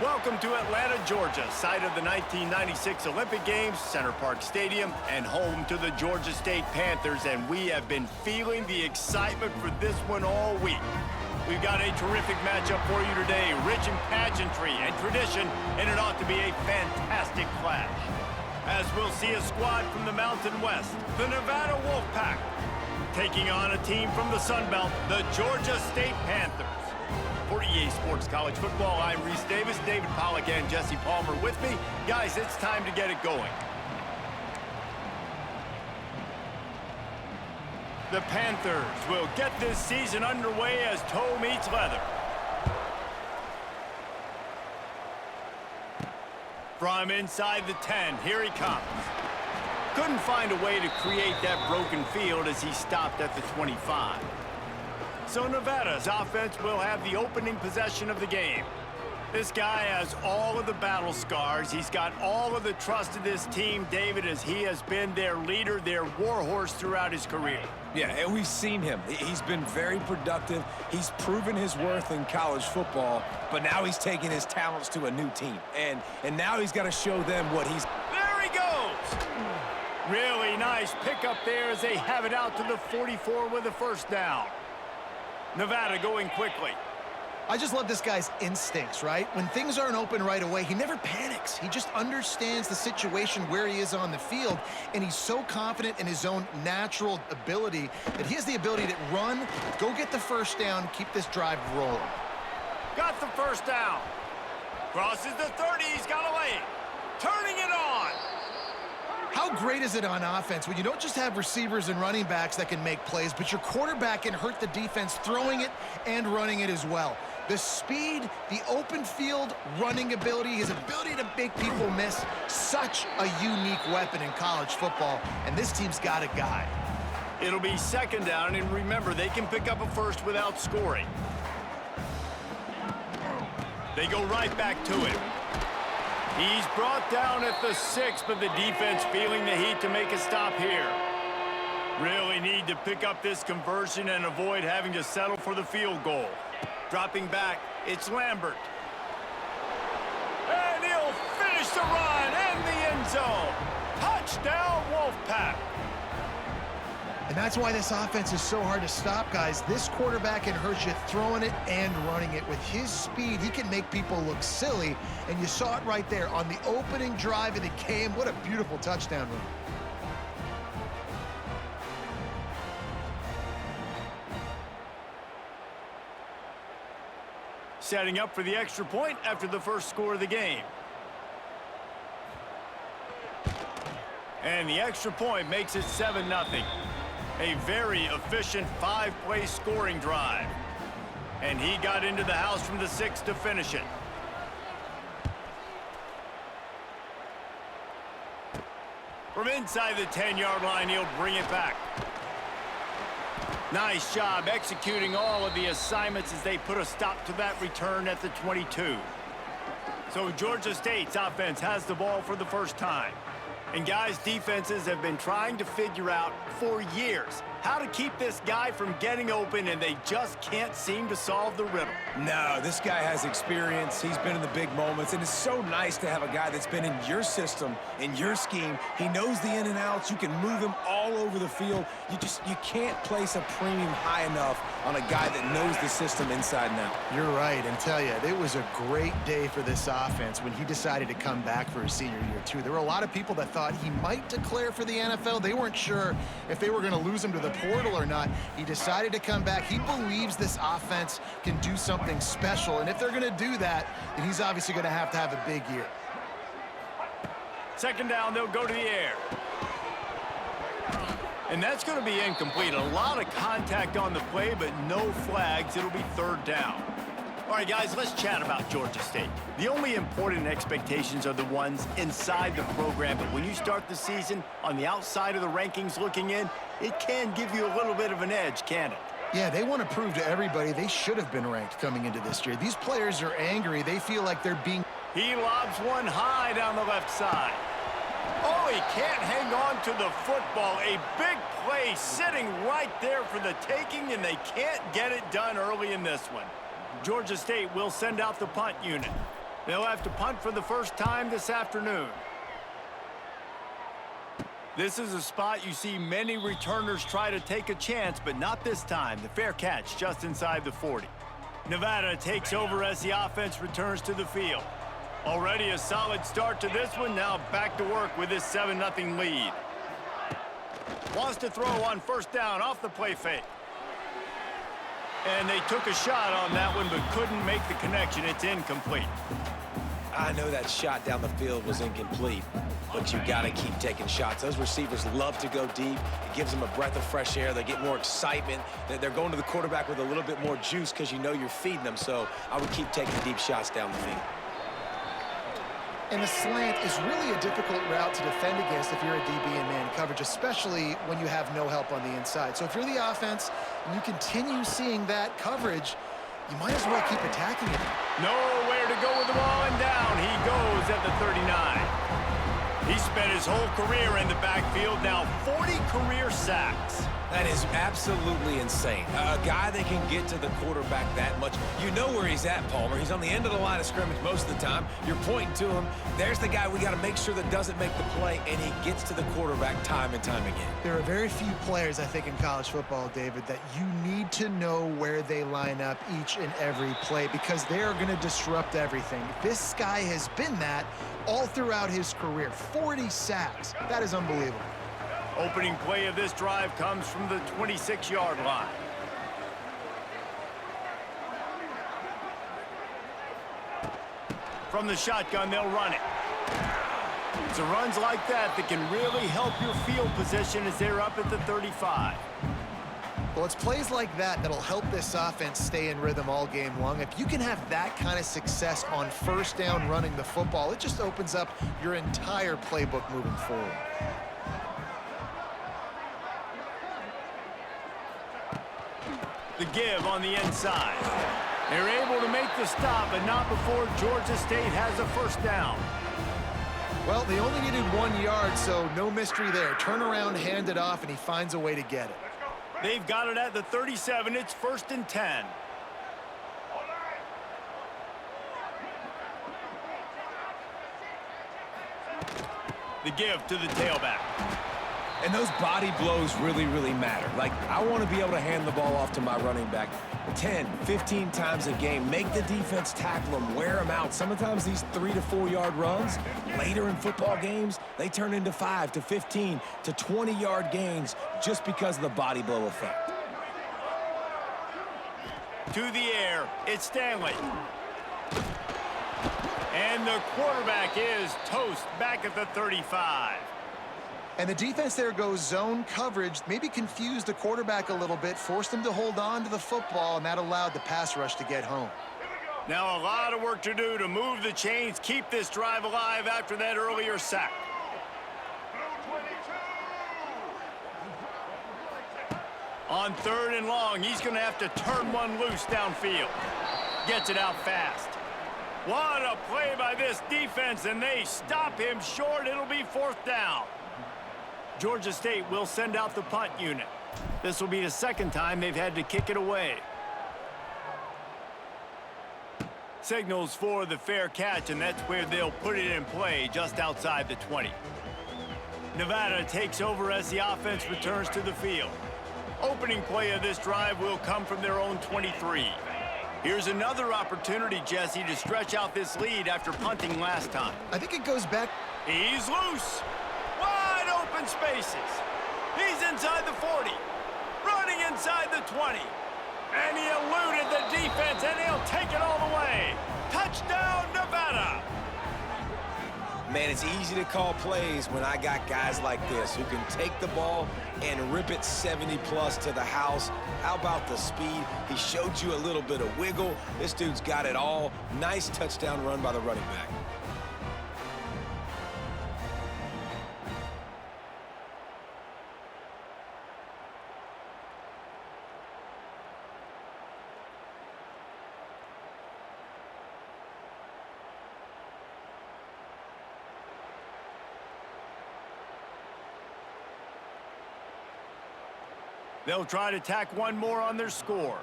Welcome to Atlanta, Georgia, site of the 1996 Olympic Games, Center Park Stadium, and home to the Georgia State Panthers, and we have been feeling the excitement for this one all week. We've got a terrific matchup for you today, rich in pageantry and tradition, and it ought to be a fantastic clash. As we'll see a squad from the Mountain West, the Nevada Wolfpack, taking on a team from the Sun Belt, the Georgia State Panthers. For EA Sports College Football, I'm Reese Davis, David Pollack, and Jesse Palmer with me. Guys, it's time to get it going. The Panthers will get this season underway as toe meets leather. From inside the 10, here he comes. Couldn't find a way to create that broken field as he stopped at the 25. So Nevada's offense will have the opening possession of the game. This guy has all of the battle scars. He's got all of the trust of this team, David, as he has been their leader, their warhorse throughout his career. Yeah, and we've seen him. He's been very productive. He's proven his worth in college football, but now he's taking his talents to a new team. And now he's got to show them what he's... There he goes! Really nice pickup there as they have it out to the 44 with a first down. Nevada going quickly. I just love this guy's instincts, right? When things aren't open right away, he never panics. He just understands the situation where he is on the field, and he's so confident in his own natural ability that he has the ability to run, go get the first down, keep this drive rolling. Got the first down. Crosses the 30, he's got a lane. Turning it on. How great is it on offense when you don't just have receivers and running backs that can make plays, but your quarterback can hurt the defense throwing it and running it as well. The speed, the open field running ability, his ability to make people miss, such a unique weapon in college football, and this team's got a guy. It'll be second down, and remember, they can pick up a first without scoring. They go right back to him. He's brought down at the 6, but the defense feeling the heat to make a stop here. Really need to pick up this conversion and avoid having to settle for the field goal. Dropping back, it's Lambert. And he'll finish the run and the end zone. Touchdown, Wolfpack. And that's why this offense is so hard to stop, guys. This quarterback can hurt you throwing it and running it. With his speed, he can make people look silly, and you saw it right there on the opening drive of the game. What a beautiful touchdown run. Setting up for the extra point after the first score of the game. And the extra point makes it 7-0. A very efficient 5-play scoring drive. And he got into the house from the 6 to finish it. From inside the 10-yard line, he'll bring it back. Nice job executing all of the assignments as they put a stop to that return at the 22. So Georgia State's offense has the ball for the first time. And guys, defenses have been trying to figure out for years how to keep this guy from getting open, and they just can't seem to solve the riddle. No, this guy has experience. He's been in the big moments, and it's so nice to have a guy that's been in your system, in your scheme. He knows the in and outs. You can move him all over the field. You can't place a premium high enough on a guy that knows the system inside and out. You're right, and tell you, it was a great day for this offense when he decided to come back for his senior year, too. There were a lot of people that thought he might declare for the NFL. They weren't sure if they were going to lose him to the portal or not. He decided to come back. He believes this offense can do something special, and if they're going to do that, then he's obviously going to have a big year. Second down, they'll go to the air. And that's going to be incomplete. A lot of contact on the play, but no flags. It'll be third down. All right, guys, let's chat about Georgia State. The only important expectations are the ones inside the program, but when you start the season on the outside of the rankings looking in, it can give you a little bit of an edge, can't it? Yeah, they want to prove to everybody they should have been ranked coming into this year. These players are angry. They feel like they're being... He lobs one high down the left side. Oh, he can't hang on to the football. A big play sitting right there for the taking, and they can't get it done early in this one. Georgia State will send out the punt unit. They'll have to punt for the first time this afternoon. This is a spot you see many returners try to take a chance, but not this time. The fair catch just inside the 40. Nevada takes over as the offense returns to the field. Already a solid start to this one. Now back to work with this 7-0 lead. Wants to throw on first down off the play fake. And they took a shot on that one, but couldn't make the connection. It's incomplete. I know that shot down the field was incomplete, but you got to keep taking shots. Those receivers love to go deep. It gives them a breath of fresh air. They get more excitement. They're going to the quarterback with a little bit more juice because you know you're feeding them. So I would keep taking deep shots down the field. And the slant is really a difficult route to defend against if you're a DB in man coverage, especially when you have no help on the inside. So if you're the offense and you continue seeing that coverage, you might as well keep attacking it. Nowhere to go with the ball, and down he goes at the 39. He spent his whole career in the backfield, now 40 career sacks. That is absolutely insane. A guy that can get to the quarterback that much. You know where he's at, Palmer. He's on the end of the line of scrimmage most of the time. You're pointing to him. There's the guy we got to make sure that doesn't make the play, and he gets to the quarterback time and time again. There are very few players, I think, in college football, David, that you need to know where they line up each and every play because they are going to disrupt everything. This guy has been that all throughout his career. 40 sacks. That is unbelievable. Opening play of this drive comes from the 26-yard line. From the shotgun, they'll run it. It's a runs like that that can really help your field position as they're up at the 35. Well, it's plays like that that'll help this offense stay in rhythm all game long. If you can have that kind of success on first down running the football, it just opens up your entire playbook moving forward. The give on the inside. They're able to make the stop, but not before Georgia State has a first down. Well, they only needed 1 yard, so no mystery there. Turn around, hand it off, and he finds a way to get it. They've got it at the 37. It's 1st and 10. The give to the tailback. And those body blows really, really matter. Like, I want to be able to hand the ball off to my running back 10, 15 times a game. Make the defense tackle them, wear them out. Sometimes these 3 to 4 yard runs, later in football games, they turn into 5 to 15 to 20 yard gains just because of the body blow effect. To the air, it's Stanley. And the quarterback is toast back at the 35. And the defense there goes zone coverage, maybe confused the quarterback a little bit, forced him to hold on to the football, and that allowed the pass rush to get home. Now a lot of work to do to move the chains, keep this drive alive after that earlier sack. On 3rd and long, he's going to have to turn one loose downfield. Gets it out fast. What a play by this defense, and they stop him short. It'll be 4th down. Georgia State will send out the punt unit. This will be the second time they've had to kick it away. Signals for the fair catch, and that's where they'll put it in play, just outside the 20. Nevada takes over as the offense returns to the field. Opening play of this drive will come from their own 23. Here's another opportunity, Jesse, to stretch out this lead after punting last time. I think it goes back. He's loose. Wide open spaces. He's inside the 40. Running inside the 20. And he eluded the defense, and he'll take it all the way. Touchdown, Nevada. Man, it's easy to call plays when I got guys like this who can take the ball and rip it 70+ to the house. How about the speed? He showed you a little bit of wiggle. This dude's got it all. Nice touchdown run by the running back. They'll try to tack one more on their score.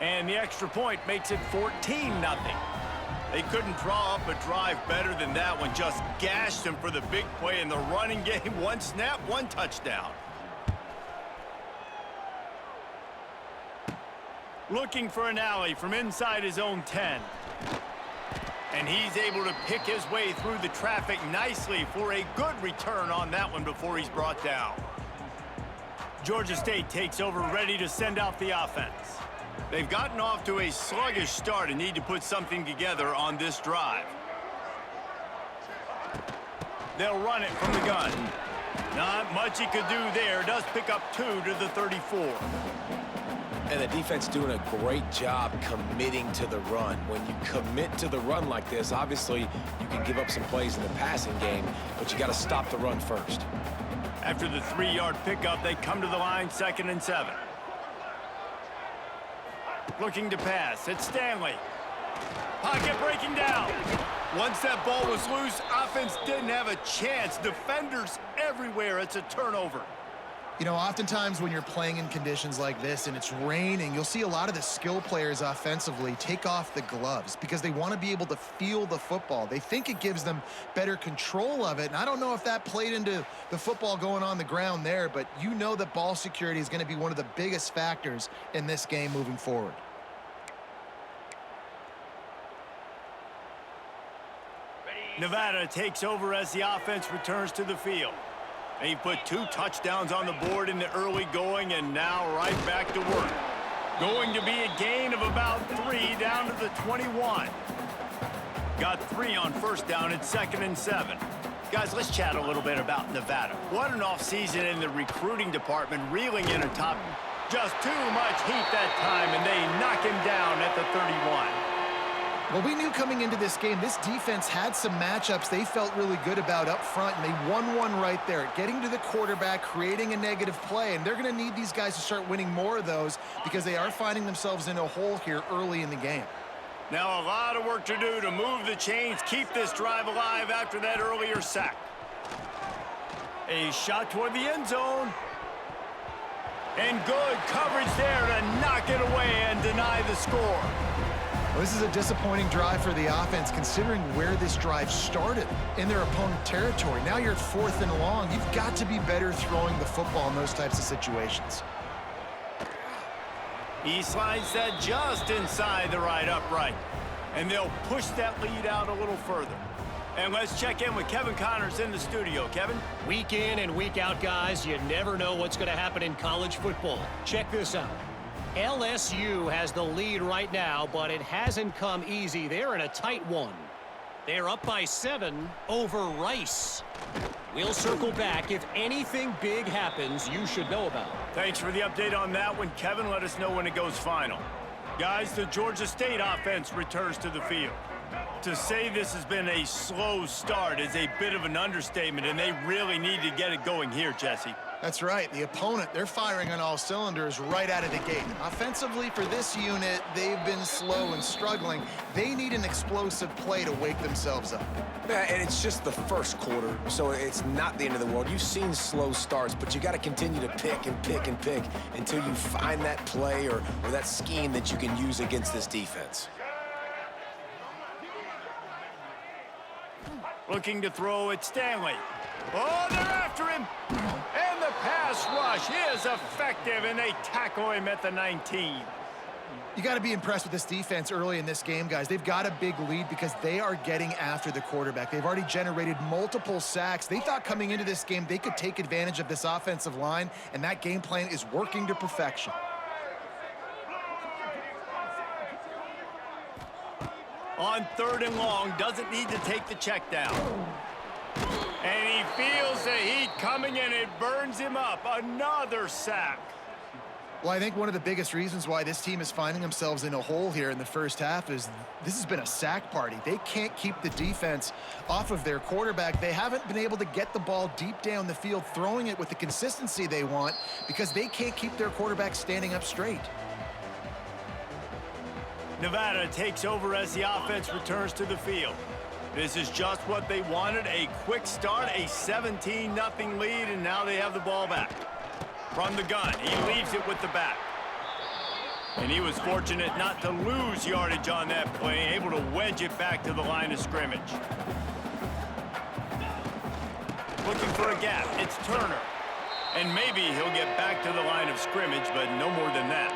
And the extra point makes it 14-0. They couldn't draw up a drive better than that one. Just gashed them for the big play in the running game. One snap, one touchdown. Looking for an alley from inside his own 10. And he's able to pick his way through the traffic nicely for a good return on that one before he's brought down. Georgia State takes over, ready to send out the offense. They've gotten off to a sluggish start and need to put something together on this drive. They'll run it from the gun. Not much he could do there. Does pick up 2 to the 34. And the defense doing a great job committing to the run. When you commit to the run like this, obviously you can give up some plays in the passing game, but you got to stop the run first. After the 3-yard pickup, they come to the line, 2nd and 7. Looking to pass. It's Stanley. Pocket breaking down. Once that ball was loose, offense didn't have a chance. Defenders everywhere. It's a turnover. You know, oftentimes when you're playing in conditions like this and it's raining, you'll see a lot of the skill players offensively take off the gloves because they want to be able to feel the football. They think it gives them better control of it. And I don't know if that played into the football going on the ground there, but you know that ball security is going to be one of the biggest factors in this game moving forward. Nevada takes over as the offense returns to the field. He put 2 touchdowns on the board in the early going, and now right back to work. Going to be a gain of about 3 down to the 21. Got 3 on first down at 2nd and 7. Guys, let's chat a little bit about Nevada. What an offseason in the recruiting department, reeling in a top. Just too much heat that time, and they knock him down at the 31. Well, we knew coming into this game, this defense had some matchups they felt really good about up front, and they won one right there, getting to the quarterback, creating a negative play, and they're going to need these guys to start winning more of those because they are finding themselves in a hole here early in the game. Now a lot of work to do to move the chains, keep this drive alive after that earlier sack. A shot toward the end zone. And good coverage there to knock it away and deny the score. Well, this is a disappointing drive for the offense considering where this drive started in their opponent territory. Now you're at 4th and long. You've got to be better throwing the football in those types of situations. He slides that just inside the right upright. And they'll push that lead out a little further. And let's check in with Kevin Connors in the studio. Kevin? Week in and week out, guys, you never know what's going to happen in college football. Check this out. LSU has the lead right now, but it hasn't come easy. They're in a tight one. They're up by 7 over Rice. We'll circle back. If anything big happens, you should know about it. Thanks for the update on that one, Kevin. Let us know when it goes final. Guys, the Georgia State offense returns to the field. To say this has been a slow start is a bit of an understatement, and they really need to get it going here, Jesse. That's right. The opponent, they're firing on all cylinders right out of the gate. Offensively, for this unit, they've been slow and struggling. They need an explosive play to wake themselves up. Yeah, and it's just the first quarter, so it's not the end of the world. You've seen slow starts, but you got to continue to pick and pick and pick until you find that play or that scheme that you can use against this defense. Looking to throw at Stanley. Oh, they're after him. And the pass rush is effective, and they tackle him at the 19. You got to be impressed with this defense early in this game, guys. They've got a big lead because they are getting after the quarterback. They've already generated multiple sacks. They thought coming into this game they could take advantage of this offensive line, and that game plan is working to perfection. On 3rd and long, doesn't need to take the check down. And he feels the heat coming, and it burns him up. Another sack. Well, I think one of the biggest reasons why this team is finding themselves in a hole here in the first half is this has been a sack party. They can't keep the defense off of their quarterback. They haven't been able to get the ball deep down the field, throwing it with the consistency they want because they can't keep their quarterback standing up straight. Nevada takes over as the offense returns to the field. This is just what they wanted, a quick start, a 17-0 lead, and now they have the ball back. From the gun, he leaves it with the back. And he was fortunate not to lose yardage on that play, able to wedge it back to the line of scrimmage. Looking for a gap. It's Turner. And maybe he'll get back to the line of scrimmage, but no more than that.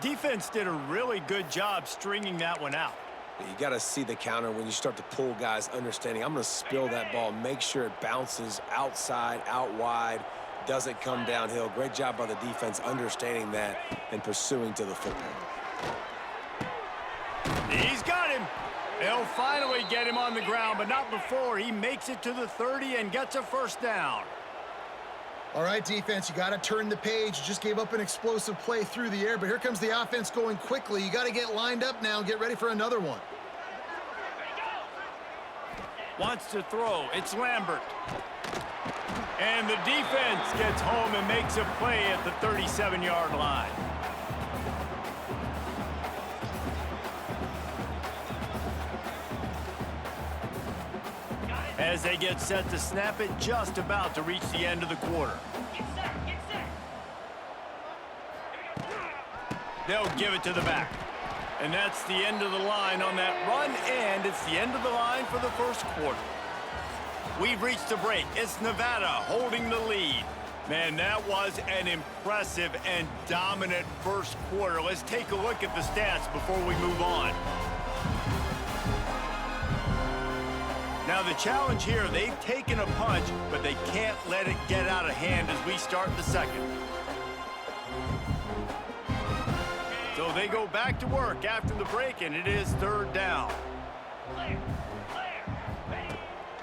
Defense did a really good job stringing that one out. You got to see the counter when you start to pull guys, understanding I'm going to spill that ball, make sure it bounces outside, out wide, doesn't come downhill. Great job by the defense understanding that and pursuing to the football. He's got him. They'll finally get him on the ground, but not before he makes it to the 30 and gets a first down. All right, defense, you got to turn the page. You just gave up an explosive play through the air, but here comes the offense going quickly. You got to get lined up now and get ready for another one. Wants to throw. It's Lambert. And the defense gets home and makes a play at the 37-yard line. As they get set to snap it, just about to reach the end of the quarter. They'll give it to the back. And that's the end of the line on that run, and it's the end of the line for the first quarter. We've reached a break. It's Nevada holding the lead. Man, that was an impressive and dominant first quarter. Let's take a look at the stats before we move on. Now, the challenge here, they've taken a punch, but they can't let it get out of hand as we start the second. So they go back to work after the break, and it is third down.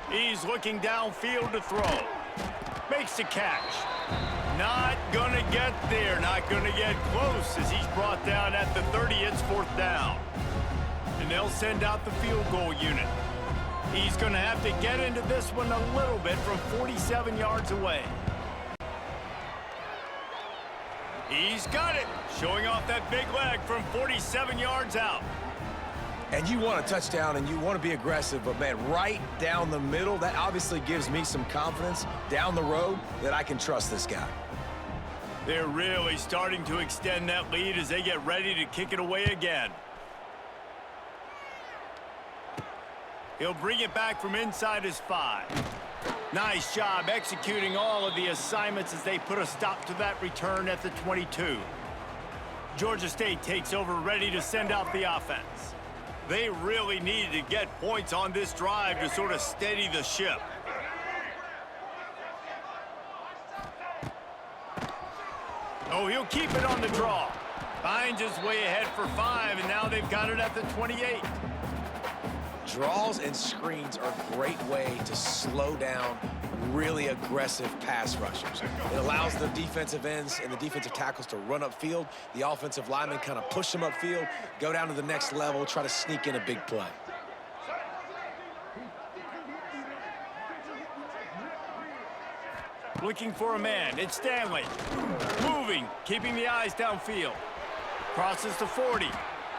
He's looking downfield to throw. Makes the catch. Not going to get there, not going to get close as he's brought down at the 30. It's fourth down. And they'll send out the field goal unit. He's going to have to get into this one a little bit from 47 yards away. He's got it, showing off that big leg from 47 yards out. And you want a touchdown and you want to be aggressive, but man, right down the middle, that obviously gives me some confidence down the road that I can trust this guy. They're really starting to extend that lead as they get ready to kick it away again. He'll bring it back from inside his 5. Nice job executing all of the assignments as they put a stop to that return at the 22. Georgia State takes over, ready to send out the offense. They really needed to get points on this drive to sort of steady the ship. Oh, he'll keep it on the draw. Finds his way ahead for 5, and now they've got it at the 28. Draws and screens are a great way to slow down really aggressive pass rushers. It allows the defensive ends and the defensive tackles to run upfield. The offensive linemen kind of push them upfield, go down to the next level, try to sneak in a big play. Looking for a man. It's Stanley. Moving, keeping the eyes downfield. Crosses the 40.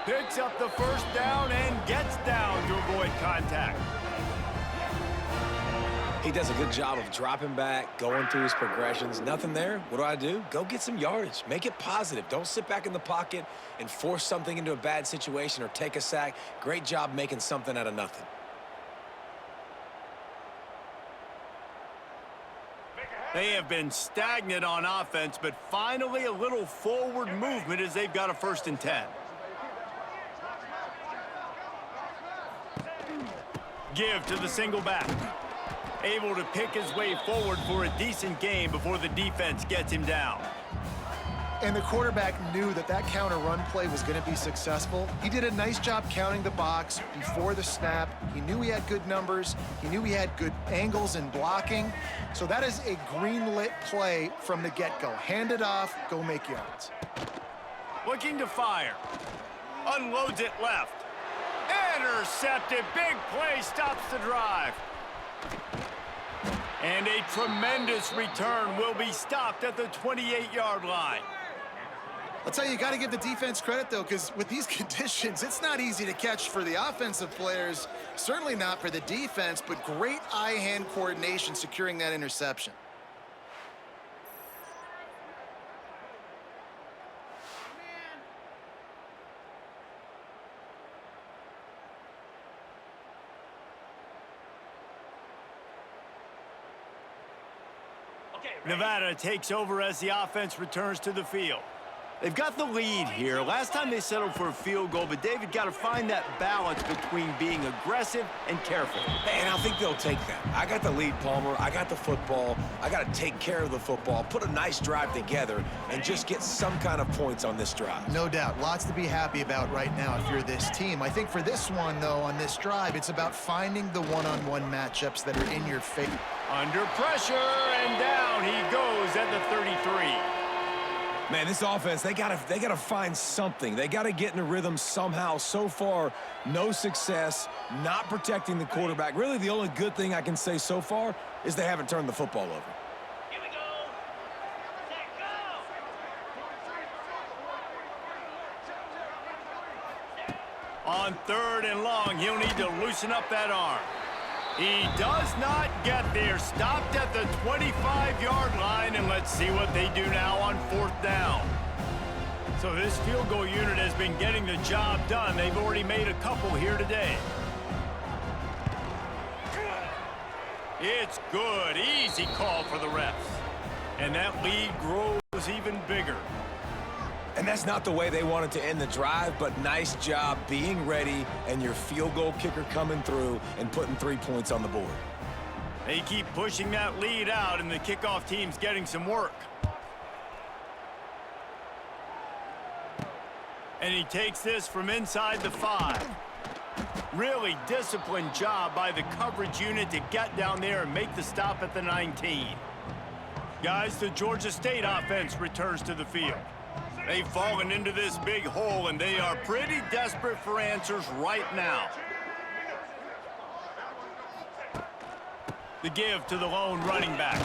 Picks up the first down and gets down to avoid contact. He does a good job of dropping back, going through his progressions. Nothing there. What do? Go get some yardage. Make it positive. Don't sit back in the pocket and force something into a bad situation or take a sack. Great job making something out of nothing. They have been stagnant on offense, but finally a little forward movement as they've got a 1st and 10. Give to the single back. Able to pick his way forward for a decent gain before the defense gets him down. And the quarterback knew that that counter run play was going to be successful. He did a nice job counting the box before the snap. He knew he had good numbers. He knew he had good angles and blocking. So that is a green-lit play from the get-go. Hand it off, go make yards. Looking to fire. Unloads it left. Intercepted. Big play stops the drive. And a tremendous return will be stopped at the 28-yard line. I'll tell you, you got to give the defense credit, though, because with these conditions, it's not easy to catch for the offensive players, certainly not for the defense, but great eye-hand coordination securing that interception. Nevada takes over as the offense returns to the field. They've got the lead here. Last time they settled for a field goal, but David got to find that balance between being aggressive and careful. And I think they'll take that. I got the lead, Palmer. I got the football. I got to take care of the football, put a nice drive together, and just get some kind of points on this drive. No doubt. Lots to be happy about right now if you're this team. I think for this one, though, on this drive, it's about finding the one-on-one matchups that are in your favor. Under pressure, and down he goes at the 33. Man, this offense, they gotta find something. They gotta get in a rhythm somehow. So far, no success, not protecting the quarterback. Really, the only good thing I can say so far is they haven't turned the football over. Here we go. Go. On 3rd and long, he'll need to loosen up that arm. He does not get there. Stopped at the 25-yard line, and let's see what they do now on 4th down. So this field goal unit has been getting the job done. They've already made a couple here today. It's good. Easy call for the refs. And that lead grows even bigger. And that's not the way they wanted to end the drive, but nice job being ready and your field goal kicker coming through and putting 3 points on the board. They keep pushing that lead out, and the kickoff team's getting some work. And he takes this from inside the 5. Really disciplined job by the coverage unit to get down there and make the stop at the 19. Guys, the Georgia State offense returns to the field. They've fallen into this big hole, and they are pretty desperate for answers right now. The give to the lone running back.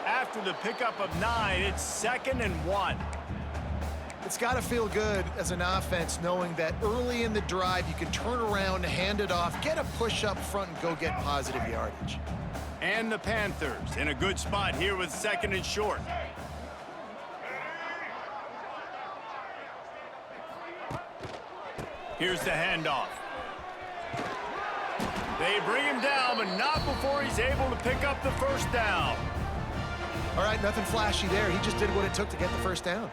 After the pickup of 9, it's 2nd and 1. It's got to feel good as an offense knowing that early in the drive you can turn around, hand it off, get a push up front, and go get positive yardage. And the Panthers in a good spot here with 2nd and short. Here's the handoff. They bring him down, but not before he's able to pick up the 1st down. All right, nothing flashy there. He just did what it took to get the 1st down.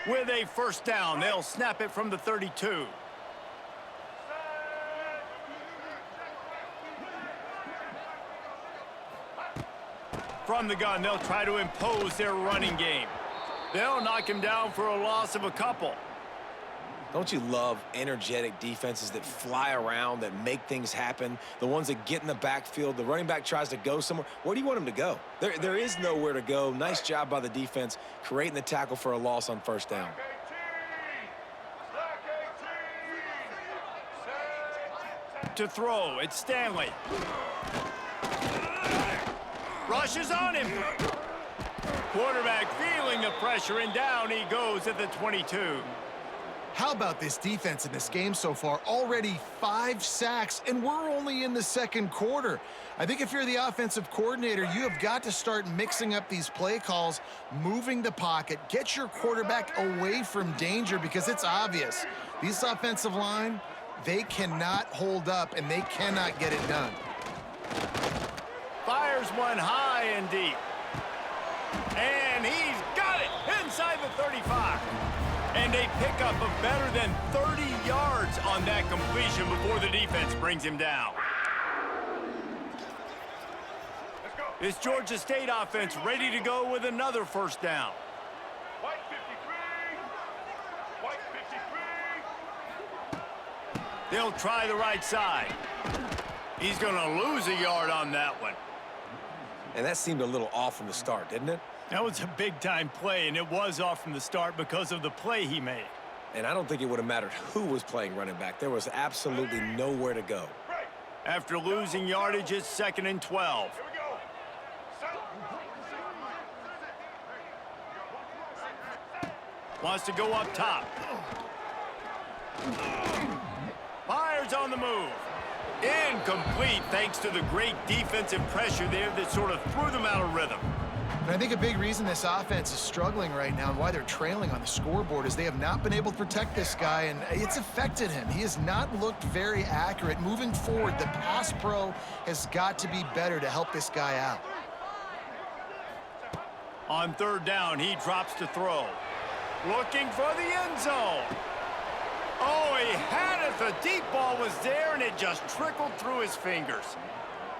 With a 1st down, they'll snap it from the 32. From the gun, they'll try to impose their running game. They'll knock him down for a loss of a couple. Don't you love energetic defenses that fly around, that make things happen? The ones that get in the backfield, the running back tries to go somewhere. Where do you want him to go? There is nowhere to go. Nice job by the defense, creating the tackle for a loss on 1st down. To throw, it's Stanley. Rushes on him. Quarterback feeling the pressure, and down he goes at the 22. How about this defense in this game so far? Already 5 sacks, and we're only in the 2nd quarter. I think if you're the offensive coordinator, you have got to start mixing up these play calls, moving the pocket, get your quarterback away from danger, because it's obvious. These offensive line, they cannot hold up, and they cannot get it done. Fires one high and deep. And he's got it inside the 35. And a pickup of better than 30 yards on that completion before the defense brings him down. This Georgia State offense ready to go with another 1st down. White 53. White 53. They'll try the right side. He's going to lose a yard on that one. And that seemed a little off from the start, didn't it? That was a big-time play, and it was off from the start because of the play he made. And I don't think it would have mattered who was playing running back. There was absolutely nowhere to go. After losing yardage, it's 2nd and 12. Here we go. Wants to go up top. Fires on the move. Incomplete thanks to the great defensive pressure there that sort of threw them out of rhythm. And I think a big reason this offense is struggling right now and why they're trailing on the scoreboard is they have not been able to protect this guy, and it's affected him. He has not looked very accurate. Moving forward, the pass pro has got to be better to help this guy out. On third down, he drops to throw. Looking for the end zone. Oh, he had it. The deep ball was there, and it just trickled through his fingers.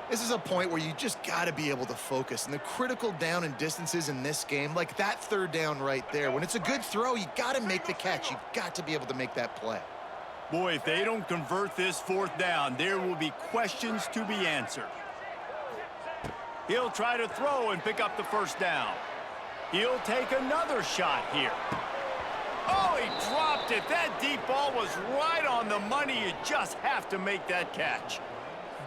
This is a point where you just got to be able to focus. And the critical down and distances in this game, like that third down right there, when it's a good throw, you got to make the catch. You've got to be able to make that play. Boy, if they don't convert this fourth down, there will be questions to be answered. He'll try to throw and pick up the first down. He'll take another shot here. Oh, he dropped it. That deep ball was right on the money. You just have to make that catch.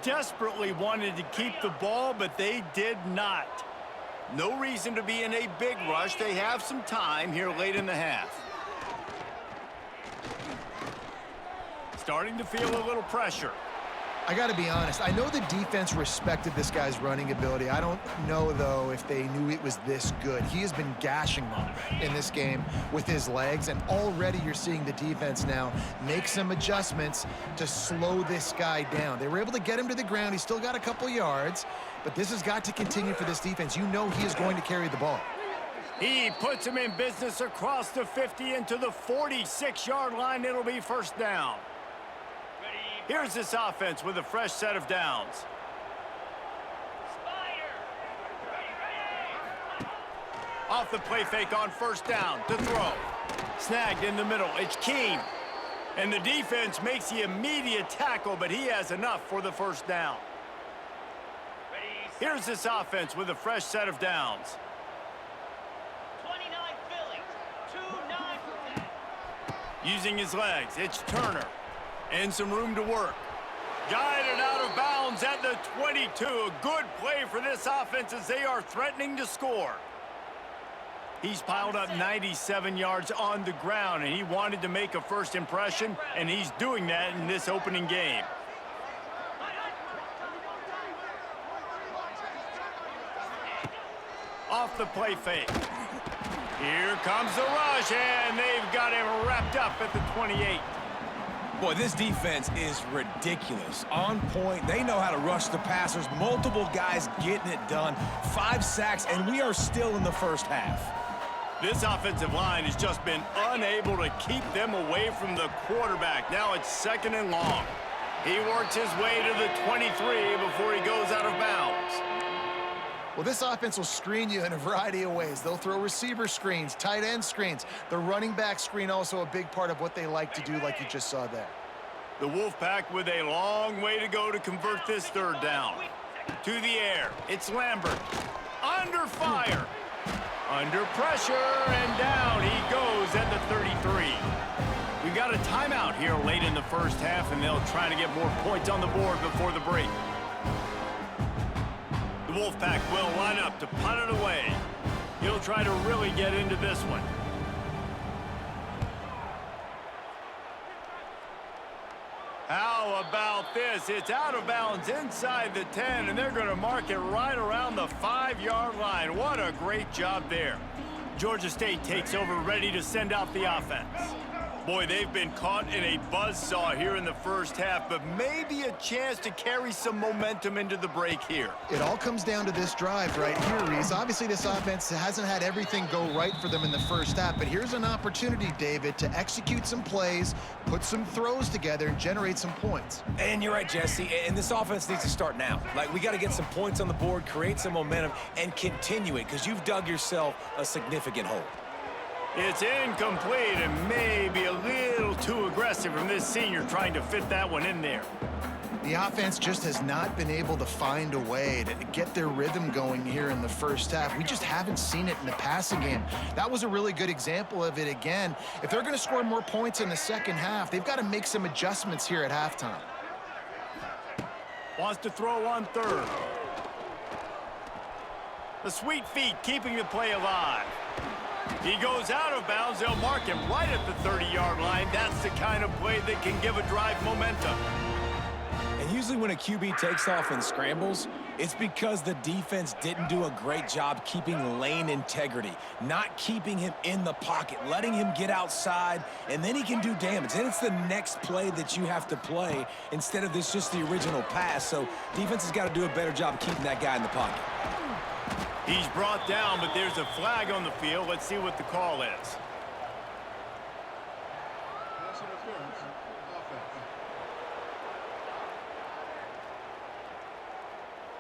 Desperately wanted to keep the ball, but they did not. No reason to be in a big rush. They have some time here late in the half. Starting to feel a little pressure. I got to be honest. I know the defense respected this guy's running ability. I don't know, though, if they knew it was this good. He has been gashing them in this game with his legs, and already you're seeing the defense now make some adjustments to slow this guy down. They were able to get him to the ground. He's still got a couple yards, but this has got to continue for this defense. You know he is going to carry the ball. He puts him in business across the 50 into the 46-yard line. It'll be first down. Here's this offense with a fresh set of downs. Off the play fake on first down to throw. Snagged in the middle. It's Keene. And the defense makes the immediate tackle, but he has enough for the first down. Here's this offense with a fresh set of downs. 29 Phillies, 2-9. Using his legs, it's Turner. And some room to work. Guided out of bounds at the 22. A good play for this offense as they are threatening to score. He's piled up 97 yards on the ground, and he wanted to make a first impression, and he's doing that in this opening game. Off the play fake. Here comes the rush, and they've got him wrapped up at the 28. Boy, this defense is ridiculous. On point, they know how to rush the passers. Multiple guys getting it done. 5 sacks, and we are still in the first half. This offensive line has just been unable to keep them away from the quarterback. Now it's second and long. He works his way to the 23 before he goes out of bounds. Well, this offense will screen you in a variety of ways. They'll throw receiver screens, tight end screens. The running back screen also a big part of what they like to do, like you just saw there. The Wolfpack with a long way to go to convert this third down. To the air, it's Lambert. Under fire. Under pressure, and down he goes at the 33. We've got a timeout here late in the first half, and they'll try to get more points on the board before the break. The Wolfpack will line up to punt it away. He'll try to really get into this one. How about this? It's out of bounds inside the 10, and they're going to mark it right around the 5-yard line. What a great job there. Georgia State takes over, ready to send out the offense. Boy, they've been caught in a buzzsaw here in the first half, but maybe a chance to carry some momentum into the break here. It all comes down to this drive right here, Reese. Obviously, this offense hasn't had everything go right for them in the first half, but here's an opportunity, David, to execute some plays, put some throws together, and generate some points. And you're right, Jesse, and this offense needs to start now. Like, we got to get some points on the board, create some momentum, and continue it, because you've dug yourself a significant hole. It's incomplete and maybe a little too aggressive from this senior trying to fit that one in there. The offense just has not been able to find a way to get their rhythm going here in the first half. We just haven't seen it in the passing game. That was a really good example of it again. If they're going to score more points in the second half, they've got to make some adjustments here at halftime. Wants to throw on third. The sweet feet keeping the play alive. He goes out of bounds. They'll mark him right at the 30-yard line. That's the kind of play that can give a drive momentum. And Usually when a QB takes off and scrambles, it's because the defense didn't do a great job keeping lane integrity, not keeping him in the pocket, letting him get outside, and then he can do damage. Then it's the next play that you have to play instead of this just the original pass. So defense has got to do a better job of keeping that guy in the pocket. He's brought down, but there's a flag on the field. Let's see what the call is.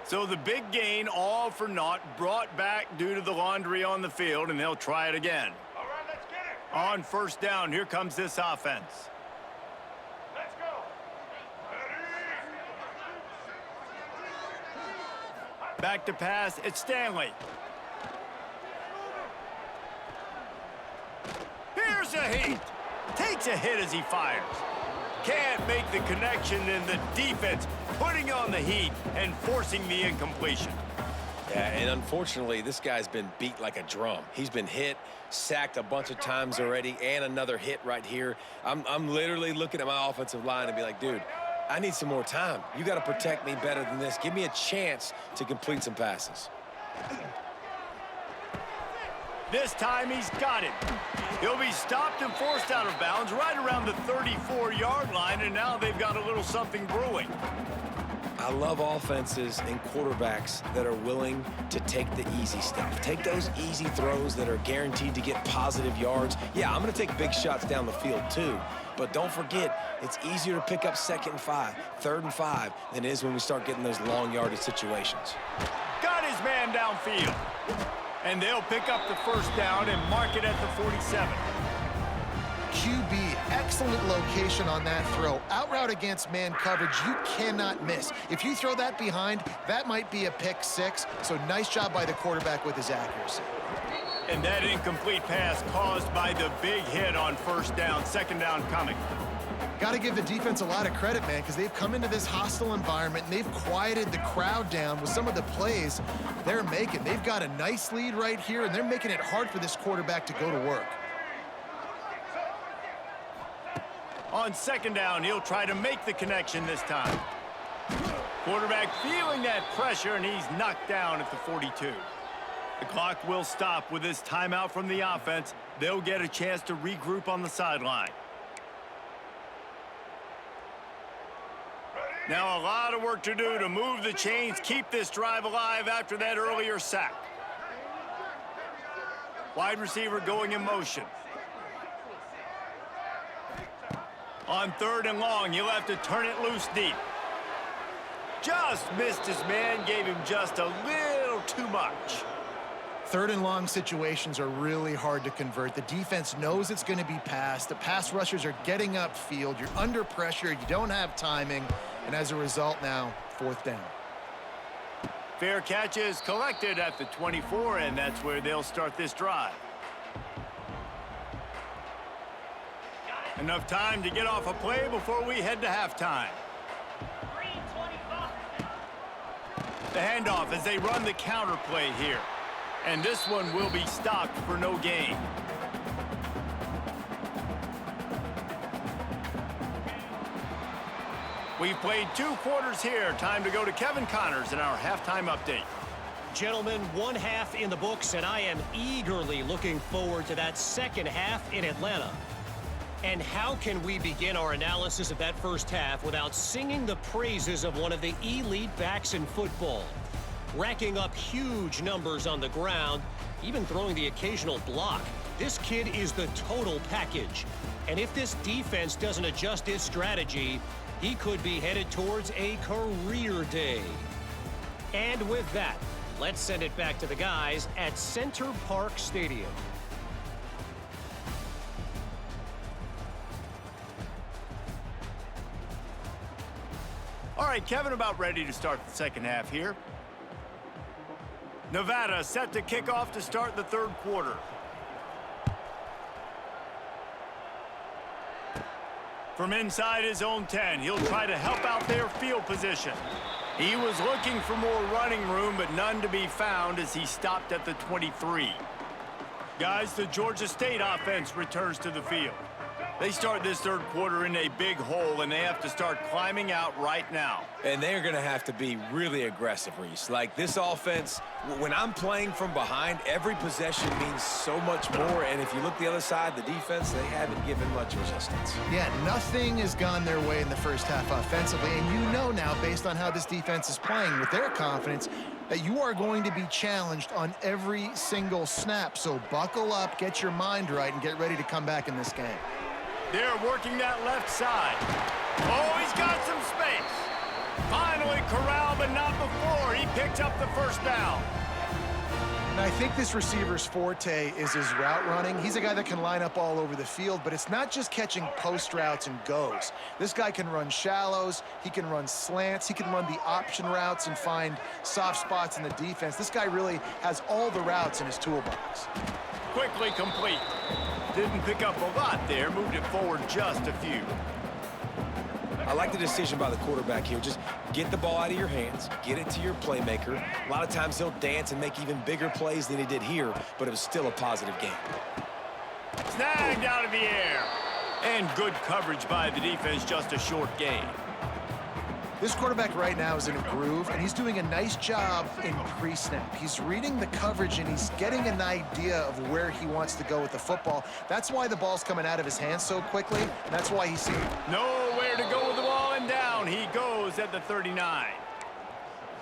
So the big gain, all for naught, brought back due to the laundry on the field, and they'll try it again. All right, let's get it. On first down, here comes this offense. Let's go. Back to pass, it's Stanley. Here's a heat. Takes a hit as he fires. Can't make the connection, and the defense putting on the heat and forcing the incompletion. Yeah, and unfortunately, this guy's been beat like a drum. He's been hit, sacked a bunch of times already, and another hit right here. I'm literally looking at my offensive line and be like, dude, I need some more time. You got to protect me better than this. Give me a chance to complete some passes. This time he's got it. He'll be stopped and forced out of bounds right around the 34-yard line, and now they've got a little something brewing. I love offenses and quarterbacks that are willing to take the easy stuff. Take those easy throws that are guaranteed to get positive yards. Yeah, I'm going to take big shots down the field too, but don't forget, it's easier to pick up 2nd and 5, 3rd and 5 than it is when we start getting those long yardage situations. Got his man downfield. And they'll pick up the first down and mark it at the 47. QB, excellent location on that throw. Out route against man coverage, you cannot miss. If you throw that behind, that might be a pick 6. So nice job by the quarterback with his accuracy. And that incomplete pass caused by the big hit on first down. 2nd down coming. Got to give the defense a lot of credit, man, because they've come into this hostile environment and they've quieted the crowd down with some of the plays they're making. They've got a nice lead right here, and they're making it hard for this quarterback to go to work. On 2nd down, he'll try to make the connection this time. Quarterback feeling that pressure, and he's knocked down at the 42. The clock will stop with this timeout from the offense. They'll get a chance to regroup on the sideline. Now a lot of work to do to move the chains, keep this drive alive after that earlier sack. Wide receiver going in motion. On 3rd and long, he'll have to turn it loose deep. Just missed his man, gave him just a little too much. 3rd and long situations are really hard to convert. The defense knows it's going to be passed. The pass rushers are getting upfield. You're under pressure. You don't have timing. And as a result now, 4th down. Fair catch is collected at the 24, and that's where they'll start this drive. Enough time to get off a play before we head to halftime. 3:25. The handoff as they run the counter play here. And this one will be stopped for no gain. We've played 2 quarters here. Time to go to Kevin Connors in our halftime update. Gentlemen, 1 half in the books, and I am eagerly looking forward to that 2nd half in Atlanta. And how can we begin our analysis of that first half without singing the praises of one of the elite backs in football? Racking up huge numbers on the ground, even throwing the occasional block. This kid is the total package. And if this defense doesn't adjust its strategy, he could be headed towards a career day. And with that, let's send it back to the guys at Center Park Stadium. All right, Kevin, about ready to start the 2nd half here. Nevada set to kick off to start the 3rd quarter. From inside his own 10, he'll try to help out their field position. He was looking for more running room, but none to be found as he stopped at the 23. Guys, the Georgia State offense returns to the field. They start this third quarter in a big hole, and they have to start climbing out right now. And they're going to have to be really aggressive, Reese. Like this offense, when I'm playing from behind, every possession means so much more. And if you look the other side, the defense, they haven't given much resistance. Yeah, nothing has gone their way in the first half offensively. And you know now, based on how this defense is playing with their confidence, that you are going to be challenged on every single snap. So buckle up, get your mind right, and get ready to come back in this game. They're working that left side. Oh, he's got some space. Finally corralled, but not before. He picked up the first down. And I think this receiver's forte is his route running. He's a guy that can line up all over the field, but it's not just catching post routes and goes. This guy can run shallows. He can run slants. He can run the option routes and find soft spots in the defense. This guy really has all the routes in his toolbox. Quickly complete. Didn't pick up a lot there, moved it forward just a few. I like the decision by the quarterback here. Just get the ball out of your hands, get it to your playmaker. A lot of times he'll dance and make even bigger plays than he did here, but it was still a positive game. Snagged out of the air. And good coverage by the defense, just a short gain. This quarterback right now is in a groove, and he's doing a nice job in pre-snap. He's reading the coverage, and he's getting an idea of where he wants to go with the football. That's why the ball's coming out of his hands so quickly, and that's why he's seeing nowhere to go with the ball, and down he goes at the 39.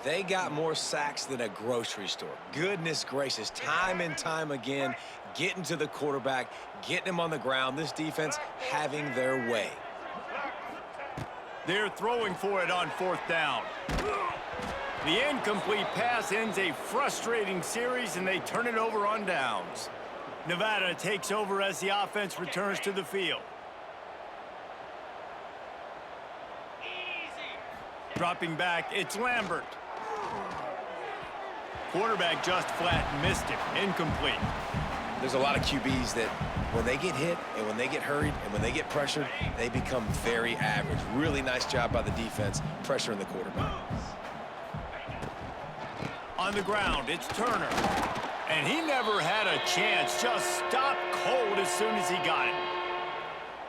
They got more sacks than a grocery store. Goodness gracious, time and time again, getting to the quarterback, getting him on the ground. This defense having their way. They're throwing for it on fourth down. The incomplete pass ends a frustrating series, and they turn it over on downs. Nevada takes over as the offense returns to the field. Dropping back, it's Lambert. Quarterback just flat missed it. Incomplete. There's a lot of QBs that when they get hit and when they get hurried and when they get pressured, they become very average. Really nice job by the defense, pressuring the quarterback. On the ground, it's Turner. And he never had a chance. Just stopped cold as soon as he got it.